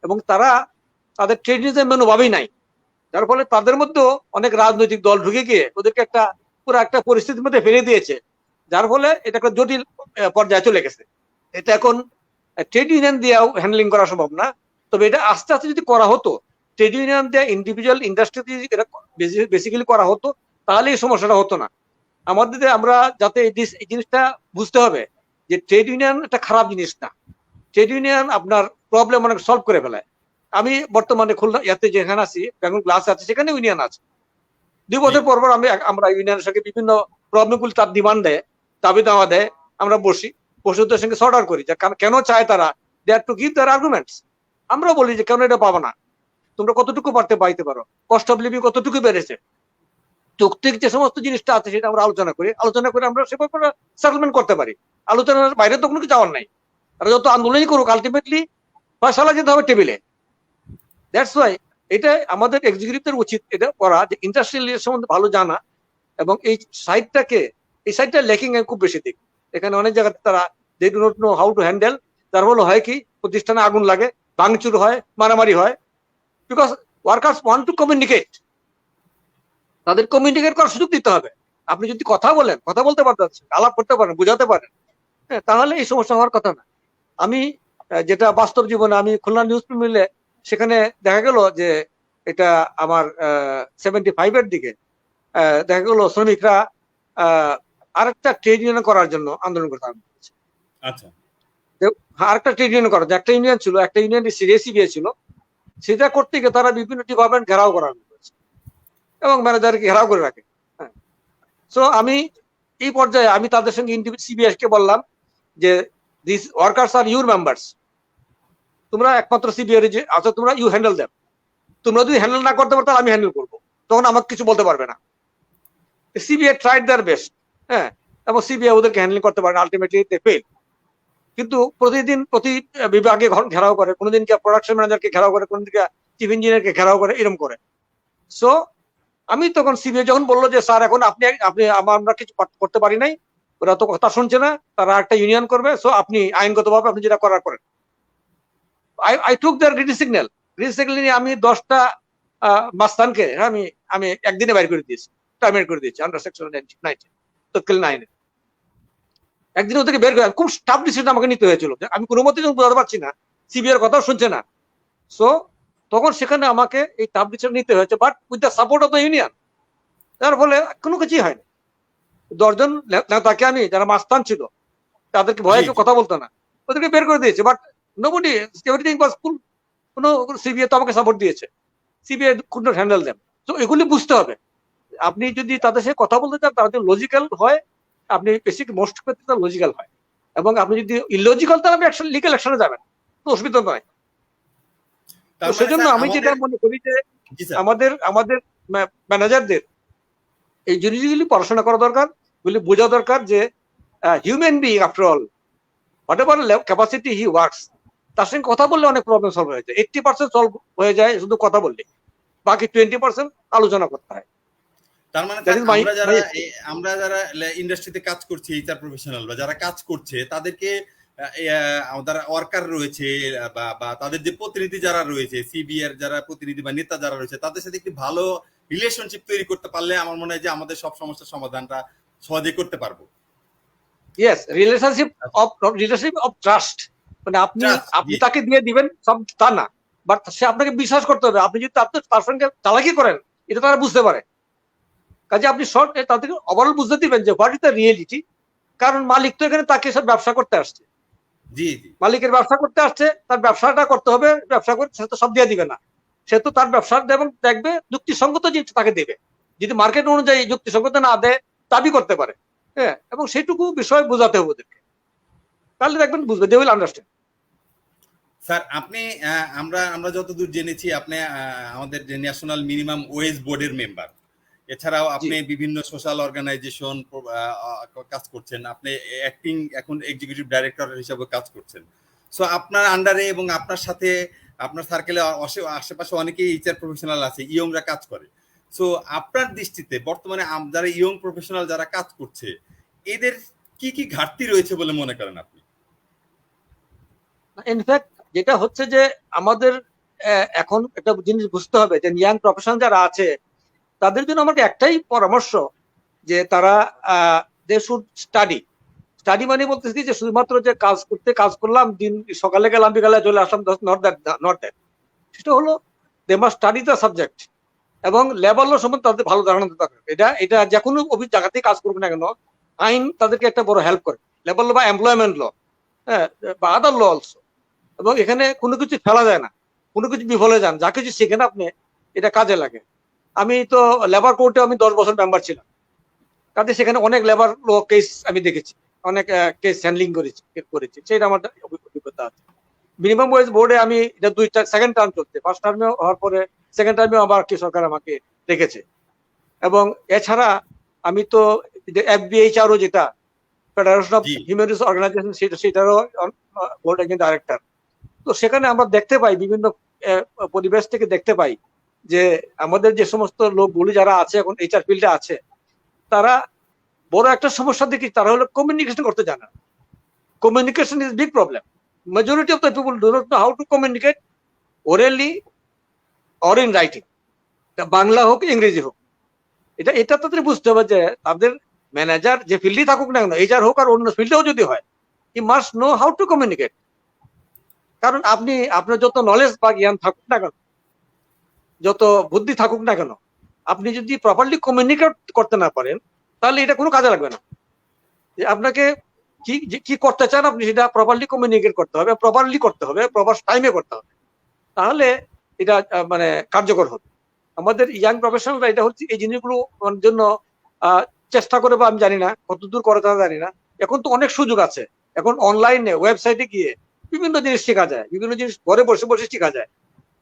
এবং তারা তাদের ট্রেড ইউনিয়নের মনোভাবই নাই, যার ফলে তাদের মধ্যেও অনেক রাজনৈতিক দল ঢুকে গিয়ে ওদেরকে পুরো একটা পরিস্থিতির মধ্যে ফেলে দিয়েছে, যার ফলে এটা একটা জটিল পর্যায়ে চলে গেছে। এটা এখন ট্রেড ইউনিয়ন দিয়েও হ্যান্ডলিং করা সম্ভব না। তবে এটা আস্তে আস্তে যদি করা হতো, ট্রেড ইউনিয়ন দিয়ে ইন্ডিভিজুয়াল ইন্ডাস্ট্রি এটা বেসিক্যালি করা হতো, তাহলে এই সমস্যাটা হতো না। আমাদের আমরা যাতে এই জিনিসটা বুঝতে হবে যে ট্রেড ইউনিয়ন একটা খারাপ জিনিস না। ট্রেড ইউনিয়ন আপনার প্রবলেম অনেক সলভ করে ফেলে। আমি বর্তমানে খুলনা ইয়াতে যেখানে আছি, বেঙ্গল গ্লাস আছে, সেখানে ইউনিয়ন আছে। 2 বছর পর পর আমরা ইউনিয়নের সঙ্গে বিভিন্ন প্রবলেমগুলি তার ডিমান্ড দেয়, দাবি দাওয়া দেয়, আমরা বসি, বসে ওদের সঙ্গে সর্ট আউট করি যে কেন চায় তারা, দে আর টু গিভ দেয়ার আর্গুমেন্টস। আমরা বলি যে কেন এটা পাবো না, তোমরা কতটুকু পাইতে পারো, কস্ট অফ লিভিং কতটুকু বেড়েছে, যৌক্তিক যে সমস্ত জিনিসটা আছে সেটা আমরা আলোচনা করে আমরা সে ব্যাপারে সেটেলমেন্ট করতে পারি। আলোচনার বাইরে তো কোনো কিছু যাওয়ার নাই। আর যত আন্দোলনই করুক, আলটিমেটলি ফয়সালা যেতে হবে টেবিলে। দ্যাটস ওয়াই এটা আমাদের এক্সিকিউটিভদের উচিত এটা করা, যে ইন্ডাস্ট্রিয়াল সম্বন্ধে ভালো জানা, এবং এই সাইডটা লেকিং খুব বেশি দিক। এখানে অনেক জায়গাতে তারা they do not know how to handle. তার ফলে হয় কি, প্রতিষ্ঠানে আগুন লাগে, ভাঙচুর হয়, মারামারি হয়, because workers want to communicate. তাদের কমিউনিকেট করার সুযোগ দিতে হবে। আপনি যদি কথা বলতে পারতেন, আলাপ করতে পারেন, বুঝাতে পারেন, হ্যাঁ, তাহলে এই সমস্যা হওয়ার কথা না। আমি যেটা বাস্তব জীবনে, আমি খুলনা নিউজ মিলে, সেখানে দেখা গেল যে এটা আমার 75-এর দিকে দেখা গেল শ্রমিকরা আরেকটা ট্রেড ইউনিয়ন করার জন্য আন্দোলন করতে আরম্ভ করেছে। আচ্ছা, আরেকটা ট্রেড ইউনিয়ন করার, একটা ইউনিয়ন ছিল, একটা ইউনিয়ন রেসিবিএ ছিল, সেটা করতে গিয়ে তারা বিভিন্ন ডিপার্টমেন্ট ঘেরাও করা আরম্ভ করেছে এবং ম্যানেজারকে ঘেরাও করে রাখে। হ্যাঁ, সো আমি এই পর্যায়ে আমি তাদের সঙ্গে সিবিএস কে বললাম যে this workers are your members, তোমরা একমাত্র সিবিআর যে আছো, তোমরা ইউ হ্যান্ডেল দেম। তোমরা যদি হ্যান্ডেল না করতে পারো তাহলে আমি হ্যান্ডেল করবো, তখন আমাকে কিছু বলতে পারবে না। সিবিআই ট্রাইড দেয়ার বেস্ট, হ্যাঁ, এবং সিবিআই ওদেরকে হ্যান্ডেল করতে পারে, আলটিমেটলি দে ফেল। কিন্তু প্রতিদিন প্রতি বিভাগে ঘেরাও করে, কোনোদিনকে প্রোডাকশন ম্যানেজারকে ঘেরাও করে, কোনোদিনকে চিফ ইঞ্জিনিয়ারকে ঘেরাও করে, এরকম করে। সো আমি তখন সিবিআই যখন বললো যে স্যার এখন আপনি আমরা কিছু করতে পারি নাই, ওরা তো কথা শুনছে না, তারা একটা ইউনিয়ন করবে, সো আপনি আইনগতভাবে আপনি যেটা করার করেন। I took their green signal নিয়ে আমি 10টা মাস্তানকে আমি একদিনে বাইর করে দিয়েছি, টার্মিনেট করে দিয়েছি আন্ডার সেকশন 19 তৎকালীন আইনে। একদিন ওদেরকে বের করে, খুব টাফ ডিসিশন আমাকে নিতে হয়েছিল, আমি কোনো মতেই যখন বোঝাতে পারছি না, সিবিআর কথাও শুনছে না। সো তখন সেখানে আমাকে এই টাফ ডিসিশন নিতে হয়েছে, but with the support of the union. তার ফলে কোনো কিছুই হয়নি। 10 জন নেতাকে আমি, যারা মাস্তান ছিল, তাদেরকে ভয়ে কেউ কথা বলতো না, ওদেরকে বের করে দিয়েছে। বাট নোবডি, এভরিথিং ওয়াজ কুল। কোনো সিবিআই তো আমাকে সাপোর্ট দিয়েছে, CBI could not handle them. তো এগুলি বুঝতে হবে। আপনি যদি তাদের সাথে কথা বলতে চান, তারা যদি লজিক্যাল হয়, আপনি বেসিক মোস্ট ক্ষেত্রে লজিক্যাল হয়, এবং আপনি যদি ইলজিক্যাল, তাহলে আপনি লিগ্যাল অ্যাকশনে যাবেন, তো অসুবিধা নয়। তো সেজন্য আমি যেটা মনে করি যে আমাদের ম্যানেজারদের এই জিনিসগুলি পড়াশোনা করা দরকার, এগুলি বোঝা দরকার যে human being after all, what ever capacity he works, তার সঙ্গে কথা বললে অনেক প্রবলেম সলভ হয়ে যায়। 80% সলভ হয়ে যায় শুধু কথা বললে, বাকি 20% আলোচনা করতে হয়। তার মানে আমরা যারা ইন্ডাস্ট্রিতে কাজ করছি, এইচআর প্রফেশনাল বা যারা কাজ করছে, তাদেরকে যারা ওয়ার্কার রয়েছে বা তাদের যে প্রতিনিধি যারা রয়েছে, সিবিআর যারা প্রতিনিধি বা নেতা যারা রয়েছে, তাদের সাথে একটি ভালো রিলেশনশিপ তৈরি করতে পারলে আমার মনে হয় যে আমাদের সব সমস্যার সমাধানটা সহজে করতে পারবো। ইয়েস, রিলেশনশিপ অফ ট্রাস্ট, মানে আপনি তাকে দিয়ে দিবেন সব তা না, বাট সে আপনাকে বিশ্বাস করতে হবে। আপনি যদি তার সঙ্গে চালাকি করেন, এটা তারা বুঝতে পারে। কাজে আপনি শর্ট তাদেরকে ওভারঅল বুঝতে দিবেন যে হোয়াট ইজ দ্য রিয়েলিটি। কারণ মালিক তো এখানে তাকে সব ব্যবসা করতে আসছে, মালিকের ব্যবসা করতে আসছে, তার ব্যবসাটা করতে হবে, ব্যবসা করে সে তো সব দিয়ে দিবে না, সে তো তার ব্যবসা এবং দেখবে যুক্তিসঙ্গত জিনিস তাকে দেবে। যদি মার্কেট অনুযায়ী যুক্তিসঙ্গত না দেয়, দাবি করতে পারে, হ্যাঁ, এবং সেইটুকু বিষয় বোঝাতে হবে ওদেরকে, তাহলে দেখবেন বুঝবে, দে উইল আন্ডারস্ট্যান্ড। স্যার, আপনি আমরা যতদূর জেনেছি আপনি আমাদের ন্যাশনাল মিনিমাম ওয়েজ বোর্ডের মেম্বার, এছাড়াও আপনি বিভিন্ন সোশ্যাল অর্গানাইজেশন কাজ করছেন, আপনি অ্যাক্টিং এখন এক্সিকিউটিভ ডাইরেক্টর হিসেবে কাজ করছেন। সো আপনার আন্ডারে এবং আপনার সাথে আপনার সার্কেলে আশেপাশে অনেকেই এইচআর প্রফেশনাল আছে, ইয়ংরা কাজ করে। সো আপনার দৃষ্টিতে বর্তমানে যারা ইয়ং প্রফেশনাল যারা কাজ করছে, এদের কি কি ঘাটতি রয়েছে বলে মনে করেন আপনি? ইনফ্যাক্ট যেটা হচ্ছে যে আমাদের এখন একটা জিনিস বুঝতে হবে যে ইয়াং প্রফেশনাল যারা আছে, তাদের জন্য আমাকে একটাই পরামর্শ যে তারা দে শুড স্টাডি মানে বলতেছি যে শুধুমাত্র যে কাজ করলাম, দিন সকালে গেলাম বিকালে চলে আসলাম, নট দ্যাট। সেটা হলো they must study the subject, এবং লেবার ল সম্বন্ধে তাদের ভালো ধারণা দরকার। এটা যে কোনো জায়গাতেই কাজ করুক না কেন, আইন তাদেরকে একটা বড় হেল্প করে, লেবার ল বা এমপ্লয়মেন্ট ল, হ্যাঁ, বা আদার ল অলসো। এবং এখানে কোনো কিছু ফেলা যায় না, কোনো কিছু বিফলে যান, যা কিছু শিখেন আপনি এটা কাজে লাগে। আমি তো লেবার কোর্টে আমি 10 বছর মেম্বার ছিলাম, কাজে সেখানে অনেক লেবার ল কেস আমি দেখেছি, অনেক কেস হ্যান্ডলিং করেছি, সেটা আমার অভিজ্ঞতা আছে। মিনিমাম ওয়েজ বোর্ডে আমি এটা সেকেন্ড টার্ম চলছে, ফার্স্ট টার্মে হওয়ার পরে সেকেন্ড টার্মেও আবার কি সরকার আমাকে রেখেছে। এবং এছাড়া আমি তো FBHRO, যেটা ফেডারেশন অফ জি হিউম্যান রিসোর্স অর্গানাইজেশন, সেটারও বোর্ড একজন ডাইরেক্টর। তো সেখানে আমরা দেখতে পাই, বিভিন্ন পরিবেশ থেকে দেখতে পাই যে আমাদের যে সমস্ত লোকগুলি যারা আছে এখন HR ফিল্ডে আছে, তারা বড় একটা সমস্যা দেখি, তারা হলো কমিউনিকেশন করতে জানে না। Communication is big problem. Majority of the people do not know how to communicate orally or in writing, Bangla হোক ইংরেজি হোক। এটা তাদের বুঝতে হবে যে তাদের ম্যানেজার যে ফিল্ডে থাকুক না কেন, HR হোক আর অন্য ফিল্ডেও যদি হয়, he must know how to communicate. কারণ আপনার যত নলেজ বা জ্ঞান থাকুক না কেন, যত বুদ্ধি থাকুক না কেন, আপনি যদি প্রপারলি কমিউনিকেট করতে না পারেন, তাহলে এটা কোনো কাজে লাগবে না। আপনাকে কি করতে চান আপনি সেটা প্রপারলি কমিউনিকেট করতে হবে, প্রপারলি করতে হবে, প্রপার টাইমে করতে হবে, তাহলে এটা মানে কার্যকর হবে। আমাদের ইয়াং প্রফেশনালরা এটা হচ্ছে এই জিনিসগুলো জন্য চেষ্টা করে, বা আমি জানি না কতদূর করে তারা জানি না। এখন তো অনেক সুযোগ আছে, এখন অনলাইনে ওয়েবসাইটে গিয়ে বিভিন্ন জিনিস শেখা যায়, বিভিন্ন জিনিস ঘরে বসে বসে শেখা যায়।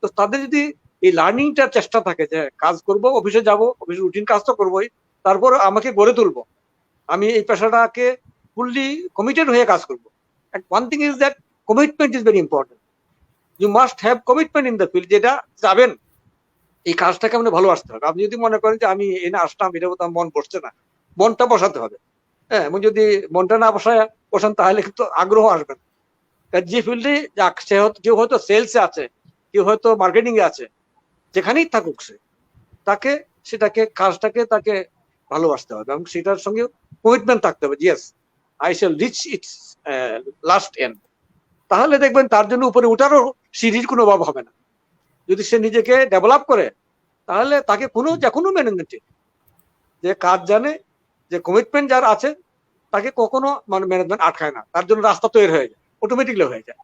তো তাদের যদি এই লার্নিংটার চেষ্টা থাকে যে কাজ করব, অফিসে যাব, অফিসের রুটিন কাজ তো করবোই, তারপর আমাকে গড়ে তুলবো, আমি এই পেশাটাকে ফুললি কমিটেড হয়ে কাজ করবো। One thing is that commitment is very important. You must have commitment in the field, যেটা যাবেন এই কাজটাকে আপনি ভালোবাসতে হবে। আপনি যদি মনে করেন যে আমি এনে আসলাম, এটা আমার মন বসছে না, মনটা বসাতে হবে। হ্যাঁ, এবং যদি মনটা না বসান তাহলে কিন্তু আগ্রহ আসবে না। যে ফিল্ডে যাক, কেউ হয়তো সেলসে আছে, কেউ হয়তো মার্কেটিং এ আছে, যেখানেই থাকুক সে, কাজটাকে ভালোবাসতে হবে এবং সেটার সঙ্গে কমিটমেন্ট থাকতে হবে। Yes, I shall reach its last end. তাহলে দেখবেন তার জন্য উপরে উঠারও সিঁড়ির কোনো অভাব হবে না। যদি সে নিজেকে ডেভেলপ করে, তাহলে তাকে যে কোনো ম্যানেজমেন্টে যে কাজ জানে, যে কমিটমেন্ট যার আছে, তাকে কখনো ম্যানেজমেন্ট আটকায় না, তার জন্য রাস্তা তৈরি হয়ে যায়, অটোমেটিকলি হয়ে যায়।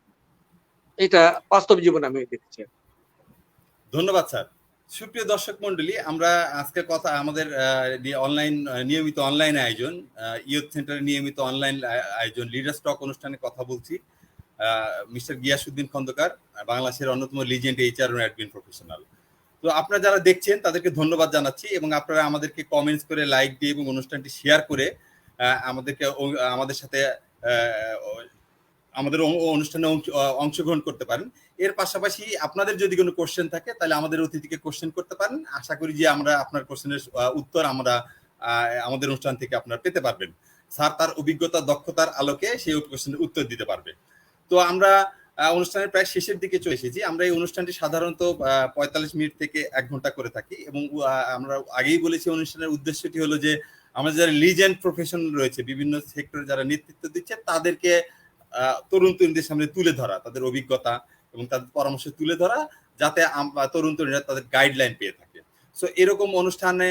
এটা বাস্তব জীবনে আমি দেখেছি। ধন্যবাদ স্যার। সুপ্রিয় দর্শক মন্ডলী, আমরা আজকে কথা আমাদের নিয়মিত অনলাইন আয়োজন, ইয়ুথ সেন্টারের নিয়মিত অনলাইন আয়োজন লিডার্স টক অনুষ্ঠানে কথা বলছি মিস্টার গিয়াসউদ্দিন খন্দকার, বাংলাদেশের অন্যতম লিজেন্ড HR ও অ্যাডমিন প্রফেশনাল। তো আপনারা যারা দেখছেন তাদেরকে ধন্যবাদ জানাচ্ছি, এবং আপনারা আমাদেরকে কমেন্টস করে, লাইক দিয়ে এবং অনুষ্ঠানটি শেয়ার করে আমাদের সাথে আমাদের অনুষ্ঠানে অংশগ্রহণ করতে পারেন। এর পাশাপাশি আপনাদের যদি কোনো কোশ্চেন থাকে তাহলে আমাদের অতিথিকে কোশ্চেন করতে পারেন। আশা করি যে আমরা আপনার কোশ্চেনের উত্তর আমাদের অনুষ্ঠান থেকে আপনারা পেতে পারবেন। স্যার তার অভিজ্ঞতা, দক্ষতার আলোকে সেই কোশ্চেনের উত্তর দিতে পারবে। তো আমরা অনুষ্ঠানের প্রায় শেষের দিকে চলে এসেছি। আমরা এই অনুষ্ঠানটি সাধারণত 45 মিনিট থেকে 1 ঘন্টা করে থাকি, এবং আমরা আগেই বলেছি অনুষ্ঠানের উদ্দেশ্যটি হলো যে আমাদের যারা লিজেন্ড প্রফেশনাল রয়েছে, বিভিন্ন সেক্টরে যারা নেতৃত্ব দিচ্ছে, তাদেরকে তরুণ তরুণীদের সামনে তুলে ধরা, তাদের অভিজ্ঞতা এবং তাদের পরামর্শ তুলে ধরা, যাতে তরুণ তরুণীরা তাদের গাইডলাইন পেয়ে থাকে। সো এরকম অনুষ্ঠানে,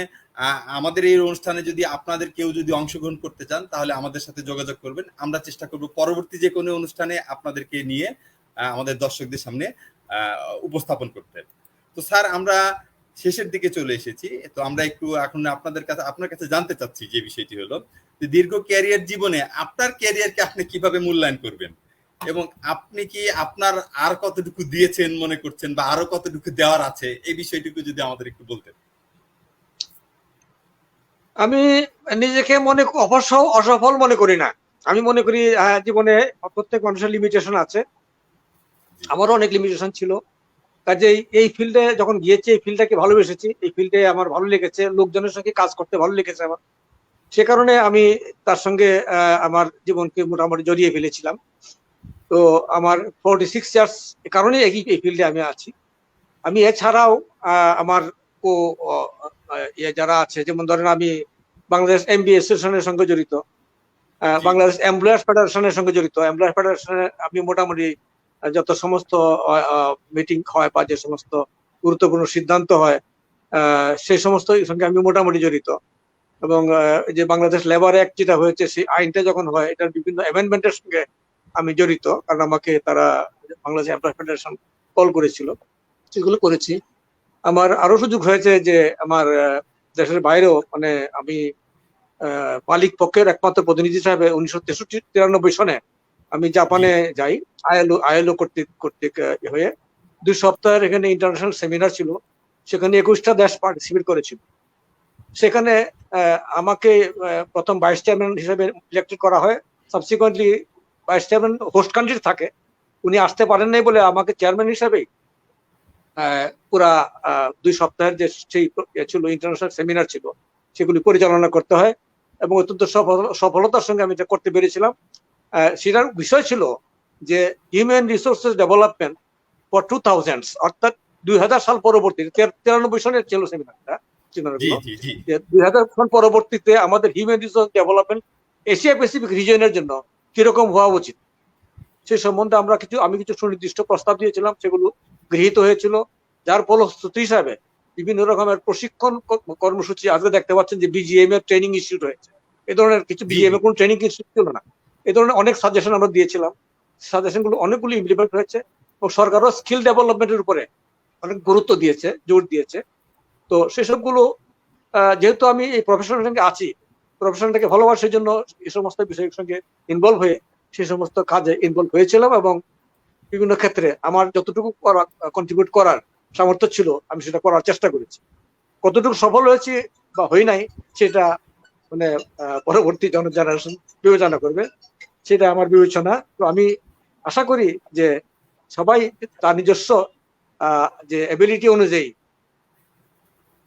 আমাদের এই অনুষ্ঠানে যদি আপনাদের কেউ যদি অংশগ্রহণ করতে চান, তাহলে আমাদের সাথে যোগাযোগ করবেন। আমরা চেষ্টা করব পরবর্তী যে কোনো অনুষ্ঠানে আপনাদেরকে নিয়ে আমাদের দর্শকদের সামনে উপস্থাপন করতে। তো স্যার, আমরা শেষের দিকে চলে এসেছি। তো আমরা একটু এখন আপনার কাছে জানতে চাচ্ছি যে বিষয়টি হলো, দীর্ঘ ক্যারিয়ার জীবনে আপনার ক্যারিয়ারকে আপনি কিভাবে মূল্যায়ন করবেন, এবং আপনি কি আপনার আর কতটুকু দিয়েছেন মনে করছেন, বা আরো কতটুকু দেওয়ার আছে, এই বিষয়টুকু যদি আমাদের একটু বলতেন। আমি নিজেকে অসফল মনে করি না। আমি মনে করি জীবনে প্রত্যেক মানুষের লিমিটেশন আছে, আমারও অনেক লিমিটেশন ছিল। কাজেই এই ফিল্ডে যখন গিয়েছি, এই ফিল্ডটাকে ভালোবেসেছি, এই ফিল্ডে আমার ভালো লেগেছে, লোকজনের সঙ্গে কাজ করতে ভালো লেগেছে আমার, সে কারণে আমি তার সঙ্গে আমার জীবনকে মোটামুটি জড়িয়ে ফেলেছিলাম। তো আমার 46 ইয়ার্স এ কারণে এই ফিল্ডে আমি আছি। আমি এছাড়াও আমার যারা আছে, যেমন ধরেন আমি বাংলাদেশ MBA অ্যাসোসিয়েশনের সঙ্গে জড়িত, বাংলাদেশ এমপ্লয়ার্স ফেডারেশনের সঙ্গে জড়িত। এমপ্লয়ার্স ফেডারেশনে আমি মোটামুটি যত সমস্ত মিটিং হয় বা যে সমস্ত গুরুত্বপূর্ণ সিদ্ধান্ত হয়, সেই সমস্ত সঙ্গে আমি মোটামুটি জড়িত। এবং এই যে বাংলাদেশ লেবার অ্যাক্ট যেটা হয়েছে, সেই আইনটা যখন হয়, এটার বিভিন্ন অ্যামেন্ডমেন্টের সঙ্গে আমি জড়িত, কারণ আমাকে তারা বাংলাদেশ এমপ্লয় ফেডারেশন কল করেছিল, সেগুলো করেছি। আমার আরো সুযোগ হয়েছে যে আমার দেশের বাইরেও, মানে আমি মালিক পক্ষের একমাত্র প্রতিনিধি হিসাবে 1993-93 সনে আমি জাপানে যাই, আইএলও কর্তৃক হয়ে 2 সপ্তাহের এখানে ইন্টারন্যাশনাল সেমিনার ছিল, সেখানে 21টা দেশ পার্টিসিপেট করেছিল। সেখানে আমাকে প্রথম ভাইস চেয়ারম্যান হিসেবে ইলেক্টেড করা হয়। Subsequently vice chairman host country থাকে, উনি আসতে পারেন নাই বলে আমাকে চেয়ারম্যান হিসেবেই পুরা 2 সপ্তাহের যে সেই ছিল ইন্টারন্যাশনাল সেমিনার ছিল, সেগুলি পরিচালনা করতে হয় এবং অত্যন্ত সফলতার সঙ্গে আমি এটা করতে পেরেছিলাম। সেটার বিষয় ছিল যে হিউম্যান রিসোর্সেস ডেভেলপমেন্ট ফর 2000, অর্থাৎ 2000 সাল পরবর্তী, 93 সনের ছিল সেমিনারটা। 2000 সন পরবর্তীতে আমাদের human resource development Asia Pacific রিজিয়নের জন্য কিরকম হওয়া উচিত, সে সম্বন্ধে আমি কিছু সুনির্দিষ্ট প্রস্তাব দিয়েছিলাম, সেগুলো গৃহীত হয়েছিল। যার ফলশ্রুতি হিসাবে বিভিন্ন রকমের প্রশিক্ষণ কর্মসূচি, আজকে দেখতে পাচ্ছেন যে বিজিএম এর ট্রেনিং ইনস্টিটিউট হয়েছে, এই ধরনের কিছু, বিজিএম এর কোন ট্রেনিং ইনস্টিটিউট ছিল না, এই ধরনের অনেক সাজেশন আমরা দিয়েছিলাম। সাজেশনগুলো অনেকগুলো ইমপ্লিমেন্ট হয়েছে এবং সরকারও স্কিল ডেভেলপমেন্টের উপরে অনেক গুরুত্ব দিয়েছে, জোর দিয়েছে। তো সেসবগুলো যেহেতু আমি এই প্রফেশনের সঙ্গে আছি, প্রফেশনটাকে ভালোবাসার জন্য এই সমস্ত বিষয়ের সঙ্গে ইনভলভ হয়ে সেই সমস্ত কাজে ইনভলভ হয়েছিলাম এবং বিভিন্ন ক্ষেত্রে আমার যতটুকু কন্ট্রিবিউট করার সামর্থ্য ছিল আমি সেটা করার চেষ্টা করেছি। কতটুকু সফল হয়েছি বা হই নাই সেটা মানে পরবর্তী জেনারেশন বিবেচনা করবে, সেটা আমার বিবেচনা। তো আমি আশা করি যে সবাই তার নিজস্ব যে এবিলিটি অনুযায়ী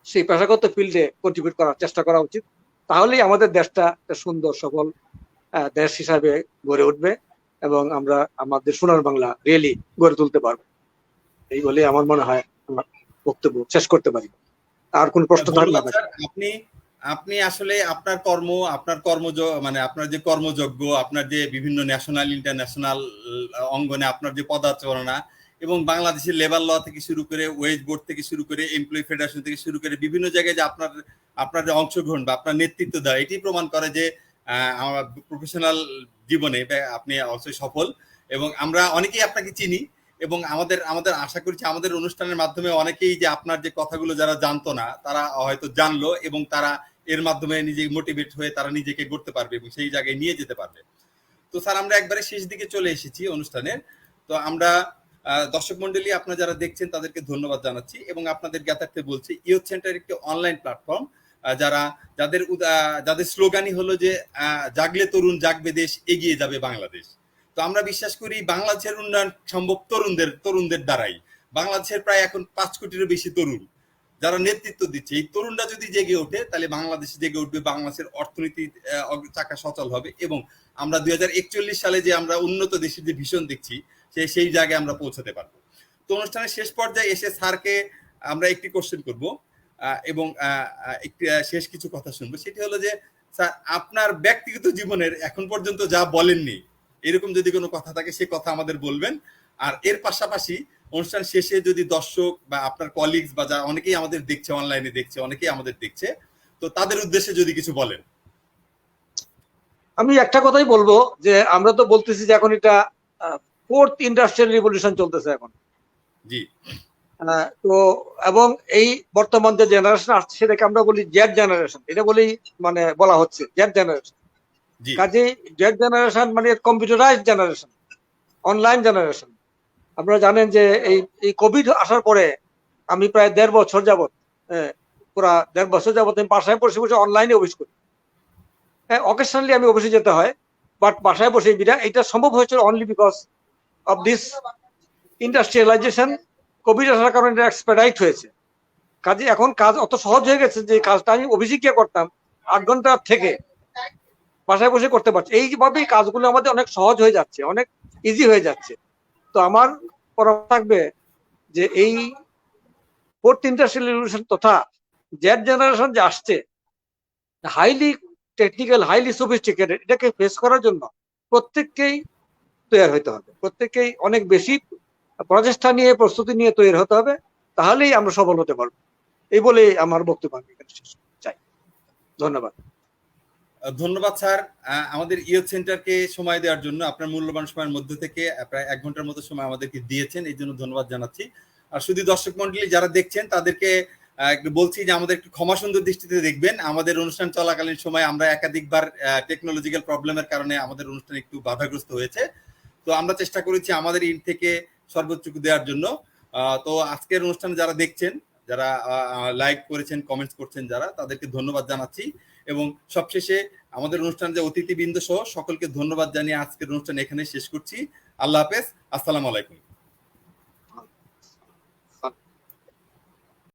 সেই পেশাগত ফিল্ডে কন্ট্রিবিউট করার চেষ্টা করা উচিত, তাহলেই আমাদের দেশটা একটা সুন্দর সফল দেশ হিসাবে গড়ে উঠবে এবং আমরা আমাদের সোনার বাংলা রিয়েলি গড়ে তুলতে পারবো। এই বলে আমার মনে হয় আমার বক্তব্য শেষ করতে পারি। আর কোন প্রশ্ন থাকলে আপনি আসলে আপনার মানে আপনার যে কর্মযোগ্য, আপনার যে বিভিন্ন ন্যাশনাল ইন্টারন্যাশনাল অঙ্গনে আপনার যে পদাচারণা এবং বাংলাদেশের লেবার ল থেকে শুরু করে ওয়েজ বোর্ড থেকে শুরু করে এমপ্লয়ি ফেডারেশন থেকে শুরু করে বিভিন্ন জায়গায় যে আপনার যে অংশগ্রহণ বা আপনার নেতৃত্ব দেয়, এটি প্রমাণ করে যে আমার প্রফেশনাল জীবনে আপনি অবশ্যই সফল। এবং আমরা অনেকেই আপনাকে চিনি এবং আমাদের আশা করছি আমাদের অনুষ্ঠানের মাধ্যমে অনেকেই যে আপনার যে কথাগুলো যারা জানতো না তারা হয়তো জানলো এবং তারা এর মাধ্যমে নিজে মোটিভেট হয়ে তারা নিজেকে গড়তে পারবে এবং সেই জায়গায় নিয়ে যেতে পারবে। তো স্যার, আমরা একবারে শেষ দিকে চলে এসেছি অনুষ্ঠানের। তো আমরা দর্শক মন্ডলী, আপনারা যারা দেখছেন তাদেরকে ধন্যবাদ জানাচ্ছি এবং আপনাদের জ্ঞাতার্থে বলছি ইয়ুথ সেন্টার একটি অনলাইন প্ল্যাটফর্ম যাদের স্লোগানই হলো যে জাগলে তরুণ, জাগবে দেশ, এগিয়ে যাবে বাংলাদেশ। তো আমরা বিশ্বাস করি বাংলাদেশের উন্নয়ন সম্ভব তরুণদের দ্বারাই। বাংলাদেশের প্রায় এখন 5 কোটিরও বেশি তরুণ যারা নেতৃত্ব দিচ্ছে। এই তরুণরা যদি জেগে ওঠে তাহলে বাংলাদেশ জেগে উঠবে, বাংলাদেশের অর্থনীতি চাকা সচল হবে এবং আমরা 2041 সালে যে আমরা উন্নত দেশের যে ভীষণ দেখছি সেই জায়গায় আমরা পৌঁছাতে পারবো। তো অনুষ্ঠানের শেষ পর্যায়ে এসে স্যারকে আমরা একটি কোশ্চেন করব এবং একটি শেষ কিছু কথা শুনবো। সেটি হলো যে স্যার, আপনার ব্যক্তিগত জীবনের এখন পর্যন্ত যা বলেননি এরকম যদি কোনো কথা থাকে সে কথা আমাদের বলবেন। আর এর পাশাপাশি অনুষ্ঠান শেষে যদি দর্শক বা আপনার কলিগস বা যারা অনেকেই আমাদের দেখছে, অনলাইনে দেখছে, অনেকেই আমাদের দেখছে, তো তাদের উদ্দেশ্যে যদি কিছু বলেন। আমি একটা কথাই বলবো যে আমরা তো বলতেছি যে এখন এটা 4th ইন্ডাস্ট্রিয়াল রিভলিউশন চলতেছে এখন। জি। তো এবং এই বর্তমান যে জেনারেশন আসছে সেটাকে আমরা বলি জেড জেনারেশন, এটা বলেই মানে বলা হচ্ছে জেড জেনারেশন। কাজে জেড জেনারেশন মানে কম্পিউটারাইজড জেনারেশন, অনলাইন জেনারেশন। আপনারা জানেন যে এই কোভিড আসার পরে আমি প্রায় 1.5 বছর যাবত, পুরা 1.5 বছর যাবত আমি বাসায় বসে বসে অনলাইনে অফিস করি। অকেশনালি আমি অফিসে যেতে হয়, বাট বাসায় বসে এটা সম্ভব হয়েছিল only because of this industrialisation. Covid আসার কারণে এটা এক্সপেডাইট হয়েছে। কাজে এখন কাজ অত সহজ হয়ে গেছে যে কাজটা আমি অফিসে গিয়ে করতাম 8 ঘন্টা থেকে বাসায় বসে করতে পারছি। এইভাবেই কাজগুলো আমাদের অনেক সহজ হয়ে যাচ্ছে, অনেক ইজি হয়ে যাচ্ছে। তো আমার পরামর্শ থাকবে যে এই 4th ইন্ডাস্ট্রিয়াল রিভলিউশন তথা জেড জেনারেশন যে আসছে, হাইলি টেকনিক্যাল, হাইলি সফিস্টিকেটেড, এটাকে ফেস করার জন্য প্রত্যেককেই তৈরি হতে হবে, প্রত্যেককেই অনেক বেশি প্রচেষ্টা নিয়ে, প্রস্তুতি নিয়ে তৈরি হতে হবে, তাহলেই আমরা সফল হতে পারবো। এই বলে আমার বক্তব্য আমি এখানে শেষ করতে চাই। ধন্যবাদ। ধন্যবাদ স্যার, আমাদের ইয়ুথ সেন্টারকে সময় দেওয়ার জন্য। আপনার মূল্যবান সময়ের মধ্যে থেকে প্রায় 1 ঘন্টার মতো সময় আমাদেরকে দিয়েছেন, এই জন্য ধন্যবাদ জানাচ্ছি। আর শুধু দর্শক মন্ডলী যারা দেখছেন তাদেরকে একটু বলছি যে আমাদের একটু ক্ষমা সুন্দর দৃষ্টিতে দেখবেন। আমাদের অনুষ্ঠান চলাকালীন সময় আমরা একাধিকবার টেকনোলজিক্যাল প্রবলেমের কারণে আমাদের অনুষ্ঠান একটু বাধাগ্রস্ত হয়েছে। তো আমরা চেষ্টা করেছি আমাদের ইন থেকে সর্বোচ্চটুকু দেওয়ার জন্য। তো আজকের অনুষ্ঠানে যারা দেখছেন, যারা লাইক করেছেন, কমেন্টস করছেন, যারা, তাদেরকে ধন্যবাদ জানাচ্ছি। এবং সবশেষে আমাদের অনুষ্ঠানে যে অতিথিবৃন্দ সহ সকলকে ধন্যবাদ জানিয়ে আজকের অনুষ্ঠান এখানে শেষ করছি। আল্লাহ হাফেজ, আসসালামু আলাইকুম।